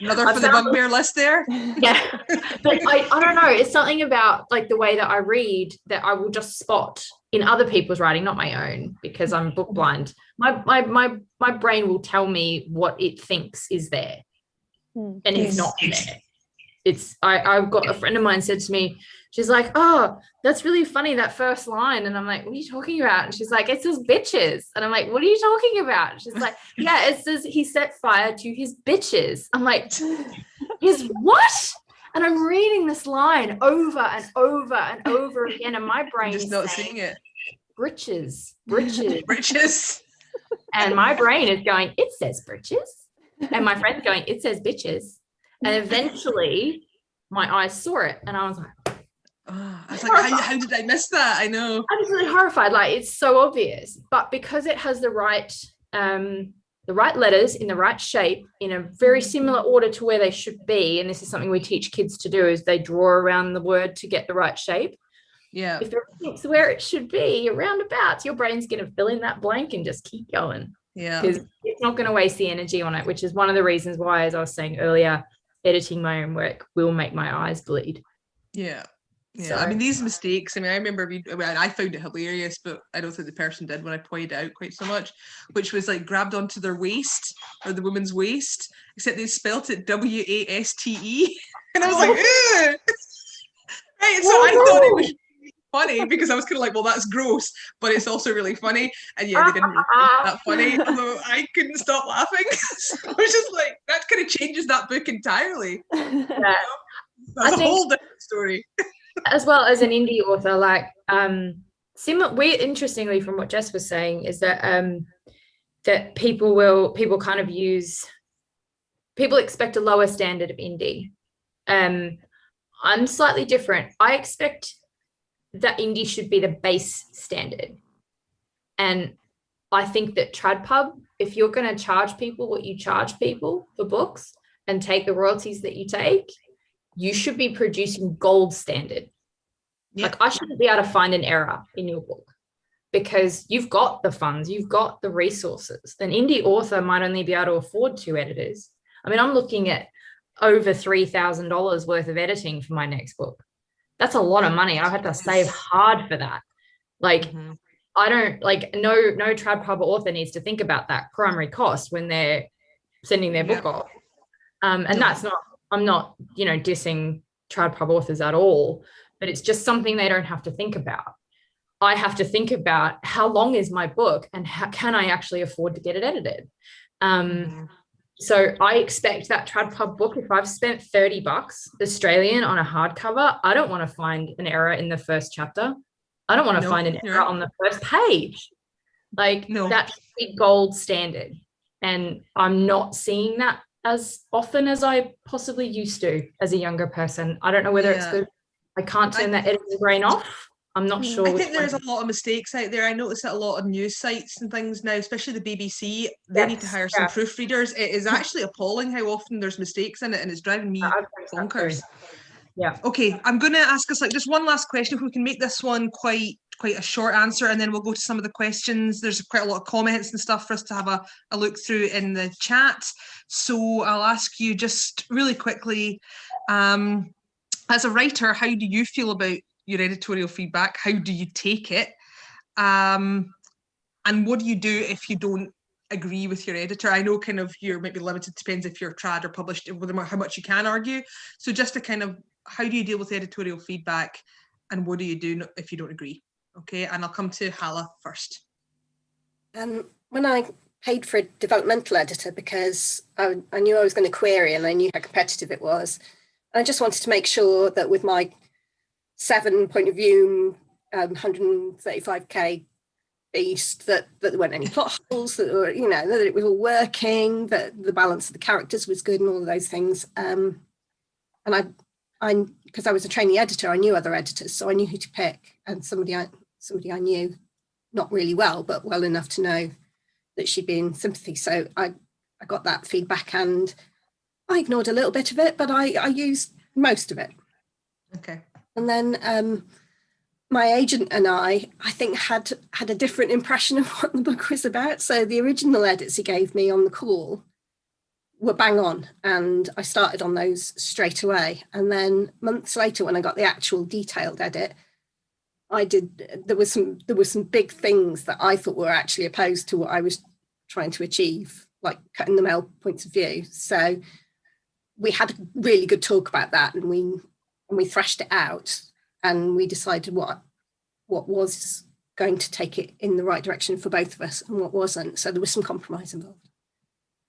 Another for the bugbear list there. Yeah, but I don't know. It's something about the way that I read that I will just spot in other people's writing, not my own, because I'm book blind. My brain will tell me what it thinks is there, and it's not there. I've got a friend of mine said to me, she's like, oh, that's really funny, that first line. And I'm like, what are you talking about? And she's like, it says bitches. And I'm like, what are you talking about? And she's like, yeah, it says he set fire to his bitches. I'm like, his what? And I'm reading this line over and over and over again, and my brain just is not saying, seeing it. Britches. Britches. And my brain is going, it says britches. And my friend's going, it says bitches. And eventually my eyes saw it, and I was like, oh, I was like, how did I miss that? I know. I was really horrified. Like, it's so obvious, but because it has the right letters in the right shape in a very similar order to where they should be, and this is something we teach kids to do, is they draw around the word to get the right shape. Yeah. If everything's where it should be, roundabouts, your brain's going to fill in that blank and just keep going. Yeah. Because it's not going to waste the energy on it, which is one of the reasons why, as I was saying earlier, editing my own work will make my eyes bleed. Yeah. Yeah. So, I mean, these mistakes, I mean, I remember I found it hilarious, but I don't think the person did when I pointed it out quite so much, which was like grabbed onto their waist, or the woman's waist, except they spelt it W-A-S-T-E. And I was like, ugh. Right. So I thought it was funny because I was kind of like, well, that's gross, but it's also really funny. And yeah, they didn't really find that funny, although I couldn't stop laughing. So I was just like, that kind of changes that book entirely. yeah. That's a whole different story. As well as an indie author, like interestingly, from what Jess was saying, is that that people expect a lower standard of indie. I'm slightly different. I expect that indie should be the base standard. And I think that TradPub, if you're going to charge people what you charge people for books and take the royalties that you take, you should be producing gold standard. Yep. Like, I shouldn't be able to find an error in your book because you've got the funds, you've got the resources. An indie author might only be able to afford 2 editors. I mean, I'm looking at over $3,000 worth of editing for my next book. That's a lot of money. I had to save hard for that. Like, I don't, like, no TradPub author needs to think about that primary cost when they're sending their book off. And that's not, I'm not, dissing TradPub authors at all, but it's just something they don't have to think about. I have to think about how long is my book and how can I actually afford to get it edited. So I expect that TradPub book, if I've spent $30 Australian on a hardcover, I don't want to find an error in the first chapter. I don't want to find an error on the first page. Like, that should be gold standard. And I'm not seeing that as often as I possibly used to as a younger person. I don't know whether it's good. I can't turn that editing brain off. I'm not sure. I think there's a lot of mistakes out there. I notice that a lot of news sites and things now, especially the BBC, they need to hire some proofreaders. It is actually appalling how often there's mistakes in it, and it's driving me bonkers. Yeah. Okay, I'm going to ask us just one last question. If we can make this one quite a short answer, and then we'll go to some of the questions. There's quite a lot of comments and stuff for us to have a look through in the chat. So I'll ask you just really quickly, as a writer, how do you feel about your editorial feedback? How do you take it? And what do you do if you don't agree with your editor? I know kind of you're maybe limited, depends if you're trad or published, how much you can argue. So just to kind of, how do you deal with editorial feedback, and what do you do if you don't agree? Okay, and I'll come to Halla first. When I paid for a developmental editor, because I knew I was going to query and I knew how competitive it was, I just wanted to make sure that with my 7 point of view, 135k beast, that there weren't any plot holes, that were, that it was all working, that the balance of the characters was good, and all of those things. And I because I was a trainee editor, I knew other editors, so I knew who to pick, and somebody I knew not really well, but well enough to know that she'd be in sympathy. So I got that feedback, and I ignored a little bit of it, but I used most of it. Okay. And then my agent and I think had a different impression of what the book was about. So the original edits he gave me on the call were bang on, and I started on those straight away. And then months later, when I got the actual detailed edit, there were some big things that I thought were actually opposed to what I was trying to achieve, like cutting the male points of view. So we had a really good talk about that, and we thrashed it out. and we decided what was going to take it in the right direction for both of us and what wasn't. So there was some compromise involved.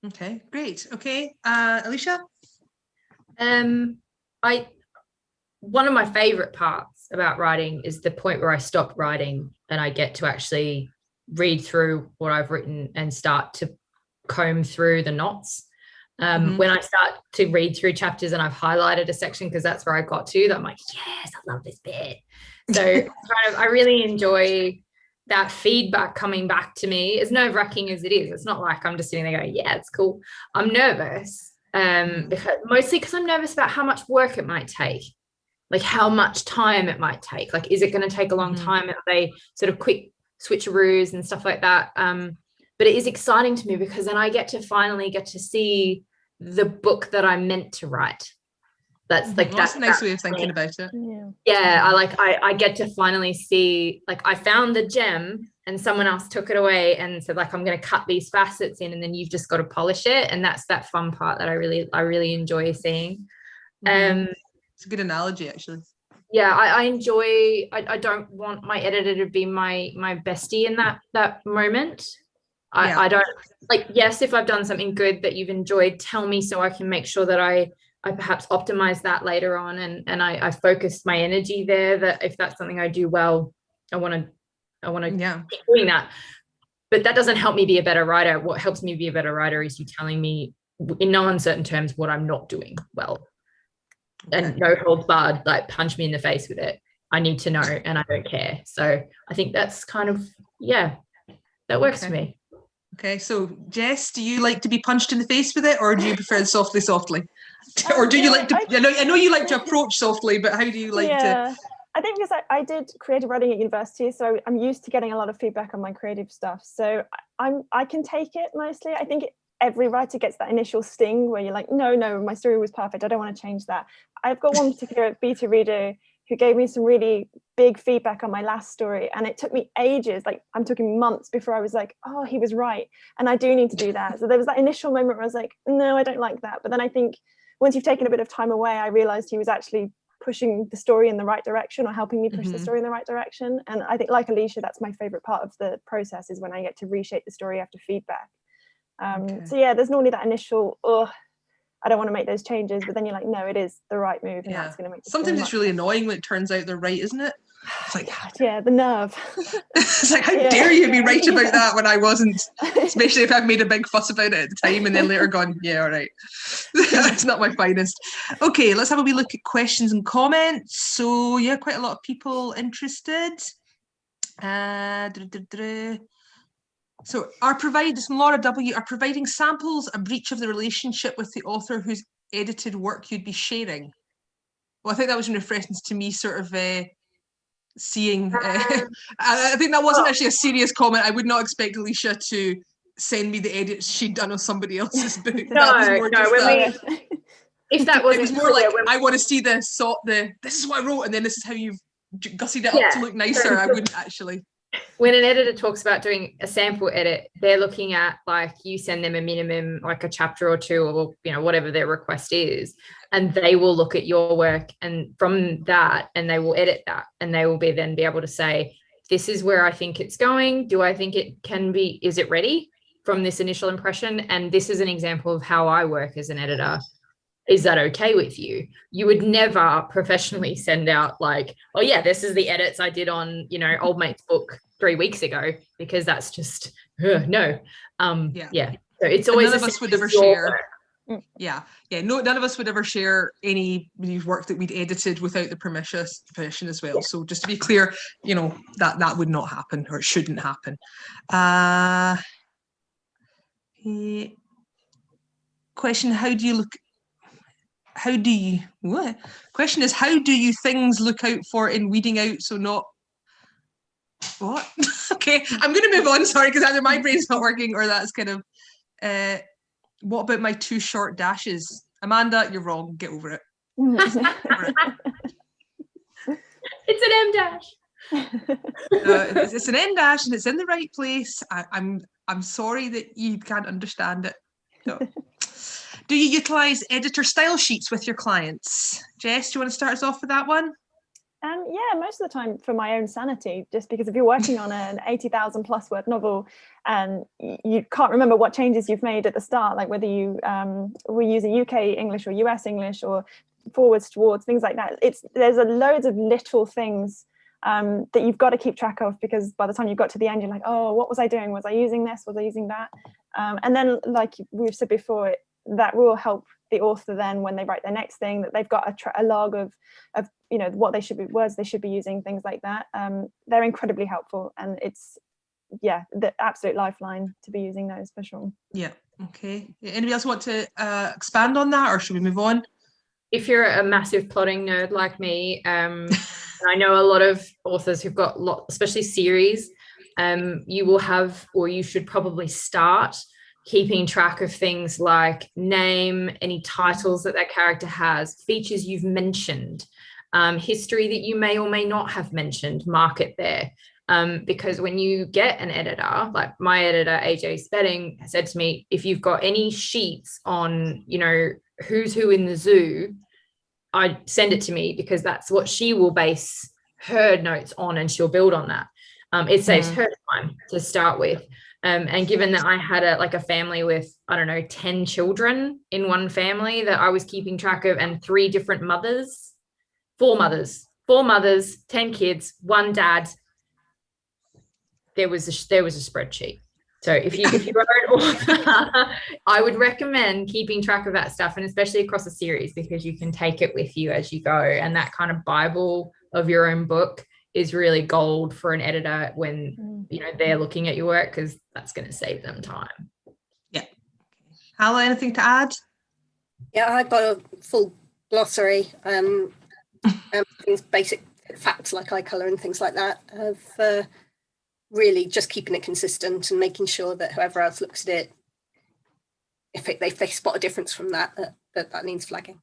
Okay, great. Okay, Alicia? One of my favorite parts about writing is the point where I stop writing and I get to actually read through what I've written and start to comb through the knots. When I start to read through chapters and I've highlighted a section because that's where I got to, I'm like, yes, I love this bit. So I really enjoy that feedback coming back to me, as nerve-wracking as it is. It's not like I'm just sitting there going, yeah, it's cool. I'm nervous, mostly because I'm nervous about how much work it might take, like how much time it might take. Like, is it going to take a long time? Are they sort of quick switcheroos and stuff like that? But it is exciting to me because then I finally get to see the book that I'm meant to write. That's like that's a nice way of thinking about it. Yeah, I get to finally see, like, I found the gem and someone else took it away and said, like, I'm going to cut these facets in, and then you've just got to polish it. And that's that fun part that I really enjoy seeing. It's a good analogy, actually. Yeah, I enjoy. I don't want my editor to be my bestie in that moment. I don't, like, yes, if I've done something good that you've enjoyed, tell me so I can make sure that I perhaps optimize that later on, and I focus my energy there, that if that's something I do well, I want to keep doing that. But that doesn't help me be a better writer. What helps me be a better writer is you telling me in no uncertain terms what I'm not doing well. And no holds barred, like, punch me in the face with it. I need to know, and I don't care. So I think that's kind of, that works for me. Okay, so Jess, do you like to be punched in the face with it, or do you prefer softly? Or do you like to, I know you like to approach softly, but how do you like to? I think because I did creative writing at university, so I'm used to getting a lot of feedback on my creative stuff. So I can take it mostly. I think every writer gets that initial sting where you're like, no, my story was perfect, I don't want to change that. I've got one particular beta reader who gave me some really big feedback on my last story, and it took me ages, like I'm talking months, before I was like, oh, he was right, and I do need to do that. So there was that initial moment where I was like, no, I don't like that. But then I think once you've taken a bit of time away, I realized he was actually pushing the story in the right direction, or helping me push the story in the right direction. And I think, like Alicia, that's my favorite part of the process, is when I get to reshape the story after feedback. So yeah, there's normally that initial, I don't want to make those changes, but then you're like, no, it is the right move, and that's going to make. Sometimes it's really annoying when it turns out they're right, isn't it? It's like, God, the nerve. It's like, how dare you be right about that when I wasn't? Especially if I've made a big fuss about it at the time, and then later gone, yeah, all right, it's not my finest. Okay, let's have a wee look at questions and comments. So yeah, quite a lot of people interested. So Laura W, are providing samples a breach of the relationship with the author whose edited work you'd be sharing? Well, I think that was in reference to me sort of seeing, I think that wasn't actually a serious comment. I would not expect Alicia to send me the edits she'd done on somebody else's book. If that wasn't, it was more like, I want to see this is what I wrote, and then this is how you've gussied it up to look nicer. I wouldn't actually. When an editor talks about doing a sample edit, they're looking at, like, you send them a minimum, like a chapter or two, or whatever their request is, and they will look at your work, and from that, and they will edit that, and they will be able to say, this is where I think it's going. Do I think it can be? Is it ready from this initial impression? And this is an example of how I work as an editor. Is that okay with you? You would never professionally send out, like, oh yeah, this is the edits I did on, old mate's book 3 weeks ago, because that's just no. So it's always, none of us would ever share. None of us would ever share any work that we'd edited without the permission as well. So just to be clear, that would not happen, or it shouldn't happen. Question: Question is, how do you things look out for in weeding out so not what? Okay, I'm going to move on, sorry, because either my brain's not working or that's kind of what about my 2 short dashes? Amanda, you're wrong, get over it. It's an M dash. It's an M dash, and it's in the right place. I'm sorry that you can't understand it. No. Do you utilise editor style sheets with your clients? Jess, do you want to start us off with that one? Yeah, most of the time for my own sanity, just because if you're working on an 80,000 plus word novel and you can't remember what changes you've made at the start, like whether you were using UK English or US English or forwards towards, things like that. There's loads of little things that you've got to keep track of, because by the time you got to the end, you're like, oh, what was I doing? Was I using this? Was I using that? And then, like we've said before, that will help the author then when they write their next thing, that they've got a log of what they should be, words they should be using, things like that. They're incredibly helpful, and it's the absolute lifeline to be using those for sure. Yeah. Okay. Anybody else want to expand on that, or should we move on? If you're a massive plotting nerd like me, I know a lot of authors who've got especially series, you will have, or you should probably start keeping track of things like name, any titles that character has, features you've mentioned, history that you may or may not have mentioned, mark it there. Because when you get an editor, like my editor, AJ Spedding, said to me, if you've got any sheets on, who's who in the zoo, I send it to me, because that's what she will base her notes on, and she'll build on that. It saves her time to start with. And given that I had a family with, 10 children in one family that I was keeping track of, and 3 different mothers, 4 mothers, 10 kids, 1 dad, there was a spreadsheet. So if you are an author, I would recommend keeping track of that stuff, and especially across a series, because you can take it with you as you go. And that kind of Bible of your own book is really gold for an editor when they're looking at your work, because that's going to save them time. Yeah. Halla, anything to add? Yeah, I've got a full glossary, things, basic facts like eye colour and things like that, of really just keeping it consistent and making sure that whoever else looks at it, if they spot a difference from that needs flagging.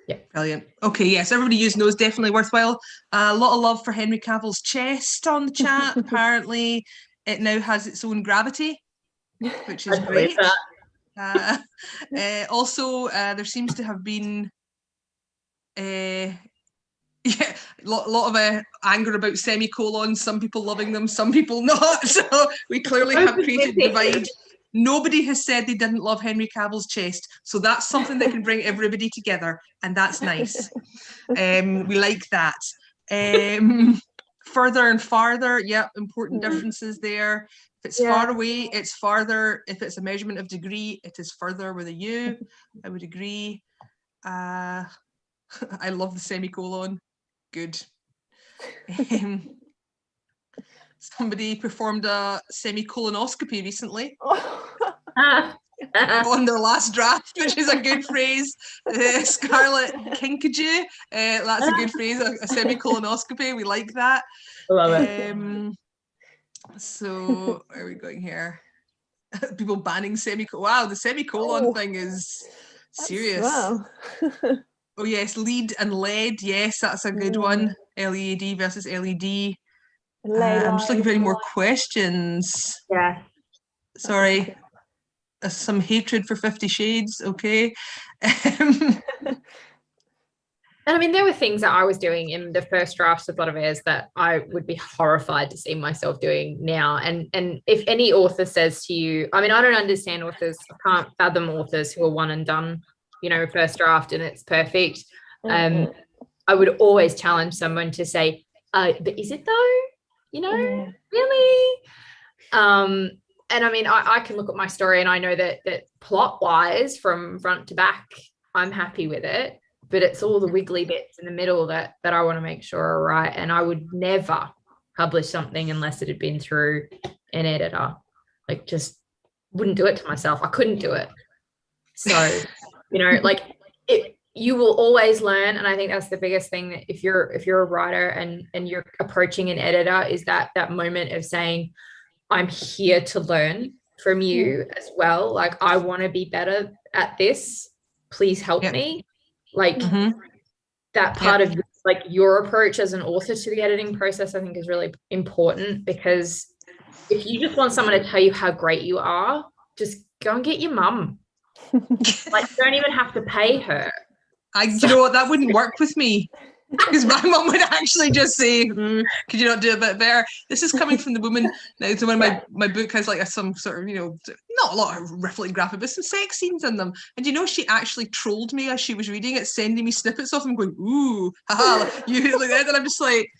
Yeah, brilliant. Okay, yes, everybody using those, definitely worthwhile. A lot of love for Henry Cavill's chest on the chat. Apparently, it now has its own gravity, which is great. Also, there seems to have been a lot of anger about semicolons. Some people loving them, some people not. So we clearly have created a divide. Nobody has said they didn't love Henry Cavill's chest, so that's something that can bring everybody together, and that's nice. We like that. Further and farther, yeah, important differences there. If it's far away, it's farther. If it's a measurement of degree, it is further with a U. I would agree. I love the semicolon. Good. Somebody performed a semicolonoscopy recently on their last draft, which is a good phrase. Scarlet Kinkajou, that's a good phrase, a semicolonoscopy. We like that. I love it. So where are we going here? People banning semicolon. Wow, the semicolon thing is serious. Wow. Oh yes, lead and lead. Yes, that's a good one. LED versus LED. I'm just looking for any more questions. Yeah. Sorry. Some hatred for 50 Shades. Okay. And I mean, there were things that I was doing in the first drafts of Blood of Airs that I would be horrified to see myself doing now. And if any author says to you, I mean, I don't understand authors. I can't fathom authors who are one and done, first draft and it's perfect. I would always challenge someone to say, but is it though? Really? And I mean, I can look at my story and I know that plot wise, from front to back, I'm happy with it. But it's all the wiggly bits in the middle that I want to make sure are right. And I would never publish something unless it had been through an editor. Like, just wouldn't do it to myself. I couldn't do it. So, you will always learn. And I think that's the biggest thing, that if you're a writer and you're approaching an editor, is that moment of saying, I'm here to learn from you as well. Like, I want to be better at this. Please help me. Like that part of your approach as an author to the editing process, I think is really important, because if you just want someone to tell you how great you are, just go and get your mum. Like, you don't even have to pay her. You know what, that wouldn't work with me. Because my mum would actually just say, could you not do a bit better? This is coming from the woman. Now, so when my book has like some sort of, not a lot of riffling graphic, but some sex scenes in them. And she actually trolled me as she was reading it, sending me snippets of them, going, ooh, haha, like that. And I'm just like,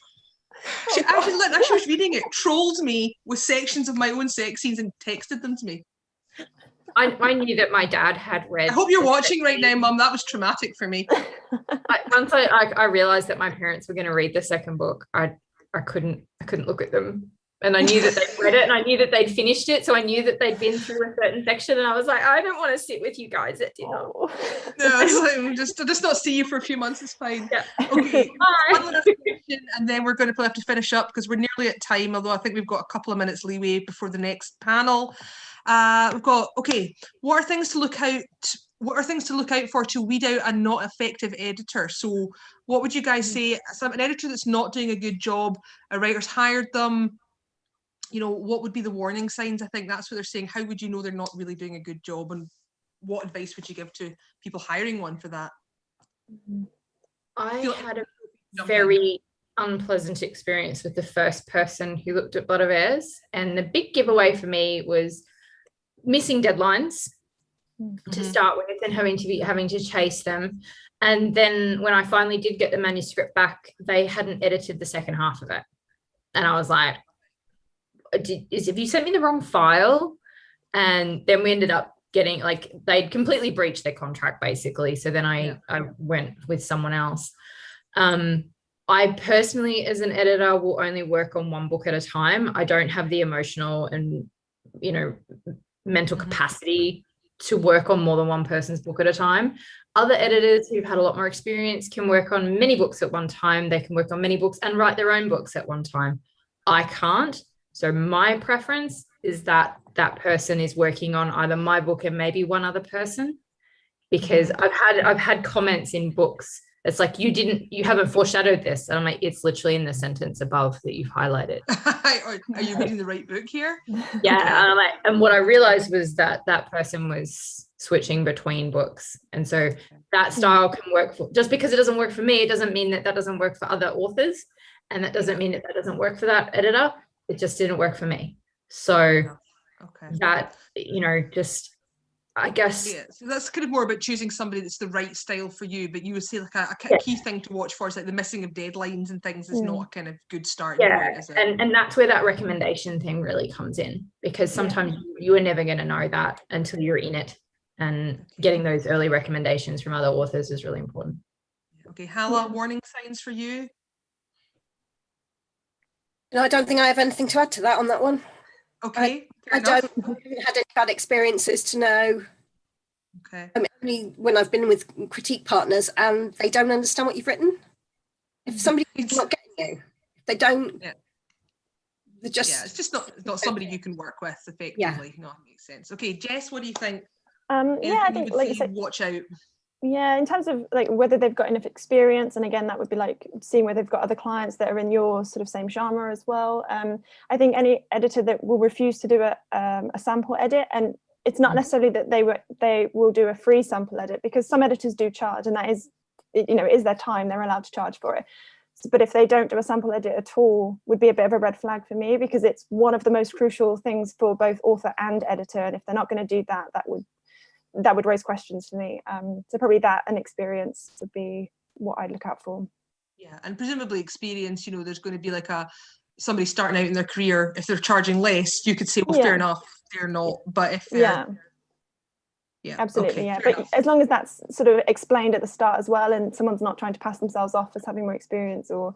she actually, as she was reading it, trolled me with sections of my own sex scenes and texted them to me. I knew that my dad had read. I hope you're watching right now, Mum. That was traumatic for me. Once I realized that my parents were going to read the second book, I couldn't look at them, and I knew that they'd read it, and I knew that they'd finished it, so I knew that they'd been through a certain section, and I was like, I don't want to sit with you guys at dinner. No, it's like I'll just not see you for a few months. It's fine. Yeah. Okay. One last question, and then we're going to have to finish up because we're nearly at time. Although I think we've got a couple of minutes leeway before the next panel. We've got, okay, what are things to look out for to weed out a not effective editor? So what would you guys say, an editor that's not doing a good job, a writer's hired them, what would be the warning signs? I think that's what they're saying. How would you know they're not really doing a good job, and what advice would you give to people hiring one for that? I had a very unpleasant experience with the first person who looked at Blood of Airs, and the big giveaway for me was missing deadlines to start with and having to chase them. And then when I finally did get the manuscript back, they hadn't edited the second half of it. And I was like, have you sent me the wrong file? And then we ended up getting, they'd completely breached their contract basically. So then I went with someone else. I personally, as an editor, will only work on one book at a time. I don't have the emotional and, mental capacity to work on more than one person's book at a time. Other editors who've had a lot more experience can work on many books at one time. They can work on many books and write their own books at one time. I can't. So my preference is that that person is working on either my book and maybe one other person, because I've had comments in books. It's like, you haven't foreshadowed this. And I'm like, it's literally in the sentence above that you've highlighted. Are you reading the right book here? Yeah. Okay. And what I realized was that person was switching between books. And so that style can work just because it doesn't work for me, it doesn't mean that doesn't work for other authors. And that doesn't mean that doesn't work for that editor. It just didn't work for me. So that, just, I guess. Yeah, so that's kind of more about choosing somebody that's the right style for you. But you would say a key thing to watch for is the missing of deadlines and things is not a kind of good starting point, is it? And that's where that recommendation thing really comes in, because sometimes you are never going to know that until you're in it, and getting those early recommendations from other authors is really important. Okay, Halla, warning signs for you? No, I don't think I have anything to add to that on that one. Okay. I haven't had any bad experiences to know. Okay. Only when I've been with critique partners and they don't understand what you've written. If somebody's not getting you, if they don't, they're just. Yeah, it's just not somebody you can work with effectively. No, that makes sense. Okay, Jess, what do you think? I think, like you said, watch out. Yeah, in terms of whether they've got enough experience, and again, that would be seeing whether they've got other clients that are in your sort of same genre as well. I think any editor that will refuse to do a sample edit, and it's not necessarily that they will do a free sample edit, because some editors do charge, and that is, it is their time, they're allowed to charge for it. But if they don't do a sample edit at all, would be a bit of a red flag for me, because it's one of the most crucial things for both author and editor, and if they're not going to do that, that would raise questions for me. So probably that and experience would be what I'd look out for. Yeah, and presumably experience, there's going to be somebody starting out in their career, if they're charging less, you could say, well, fair enough, they're not. But if they're... Yeah, absolutely, okay, but as long as that's sort of explained at the start as well, and someone's not trying to pass themselves off as having more experience or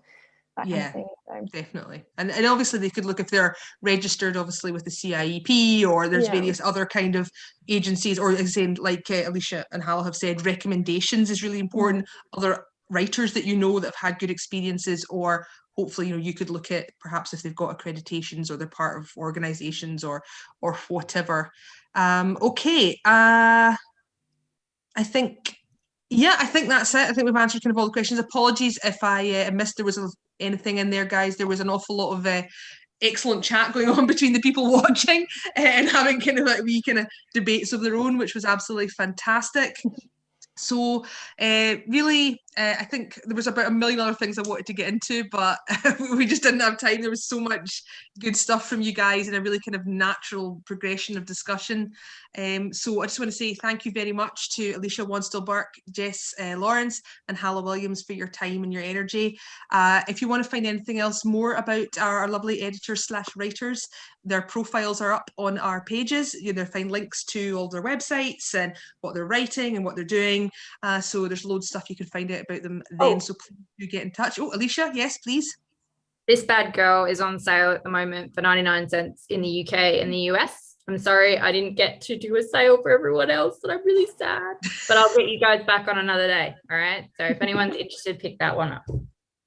that kind of thing. So. Definitely. And obviously they could look, if they're registered obviously with the CIEP, or there's various other kind of agencies, or again, like Alicia and Halla have said, recommendations is really important. Other writers that that have had good experiences, or hopefully you could look at perhaps if they've got accreditations or they're part of organizations or whatever. I think that's it. I think we've answered kind of all the questions. Apologies if I missed there was anything in there, guys. There was an awful lot of excellent chat going on between the people watching and having kind of wee kind of debates of their own, which was absolutely fantastic. So really, I think there was about a million other things I wanted to get into, but we just didn't have time. There was so much good stuff from you guys and a really kind of natural progression of discussion. So I just want to say thank you very much to Alicia Wanstall-Burke, Jess Lawrence and Halla Williams for your time and your energy. If you want to find anything else more about our lovely editors/writers, their profiles are up on our pages. You'll find links to all their websites and what they're writing and what they're doing. So there's loads of stuff you can find out about them then. So please do get in touch. Oh, Alicia, yes, please. This Bad Girl is on sale at the moment for 99 cents in the UK and the US. I'm sorry I didn't get to do a sale for everyone else, and I'm really sad. But I'll get you guys back on another day. All right. So if anyone's interested, pick that one up.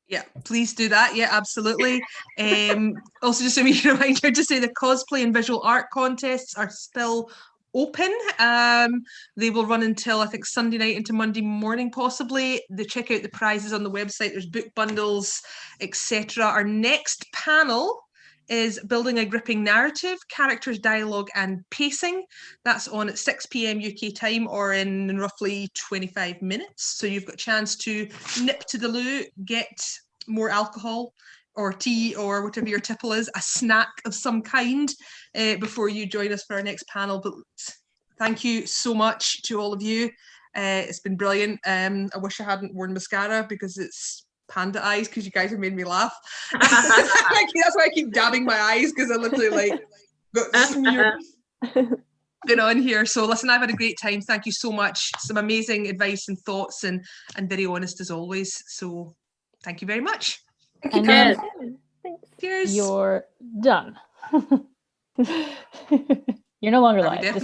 Yeah, please do that. Yeah, absolutely. Also, just a wee reminder to say the cosplay and visual art contests are still open. They will run until I think Sunday night into Monday morning possibly. They check out the prizes on the website. There's book bundles, etc. Our next panel is building a gripping narrative, characters, dialogue and pacing. That's on at 6 p.m. UK time or in roughly 25 minutes. So you've got a chance to nip to the loo, get more alcohol or tea or whatever your tipple is, a snack of some kind before you join us for our next panel. But thank you so much to all of you. It's been brilliant. I wish I hadn't worn mascara because it's panda eyes, because you guys have made me laugh. That's why I keep dabbing my eyes, because I literally like got smeared going on here. So listen, I've had a great time. Thank you so much. Some amazing advice and thoughts and very honest as always. So thank you very much. And Cheers. Cheers. You're done. You're no longer live. Definitely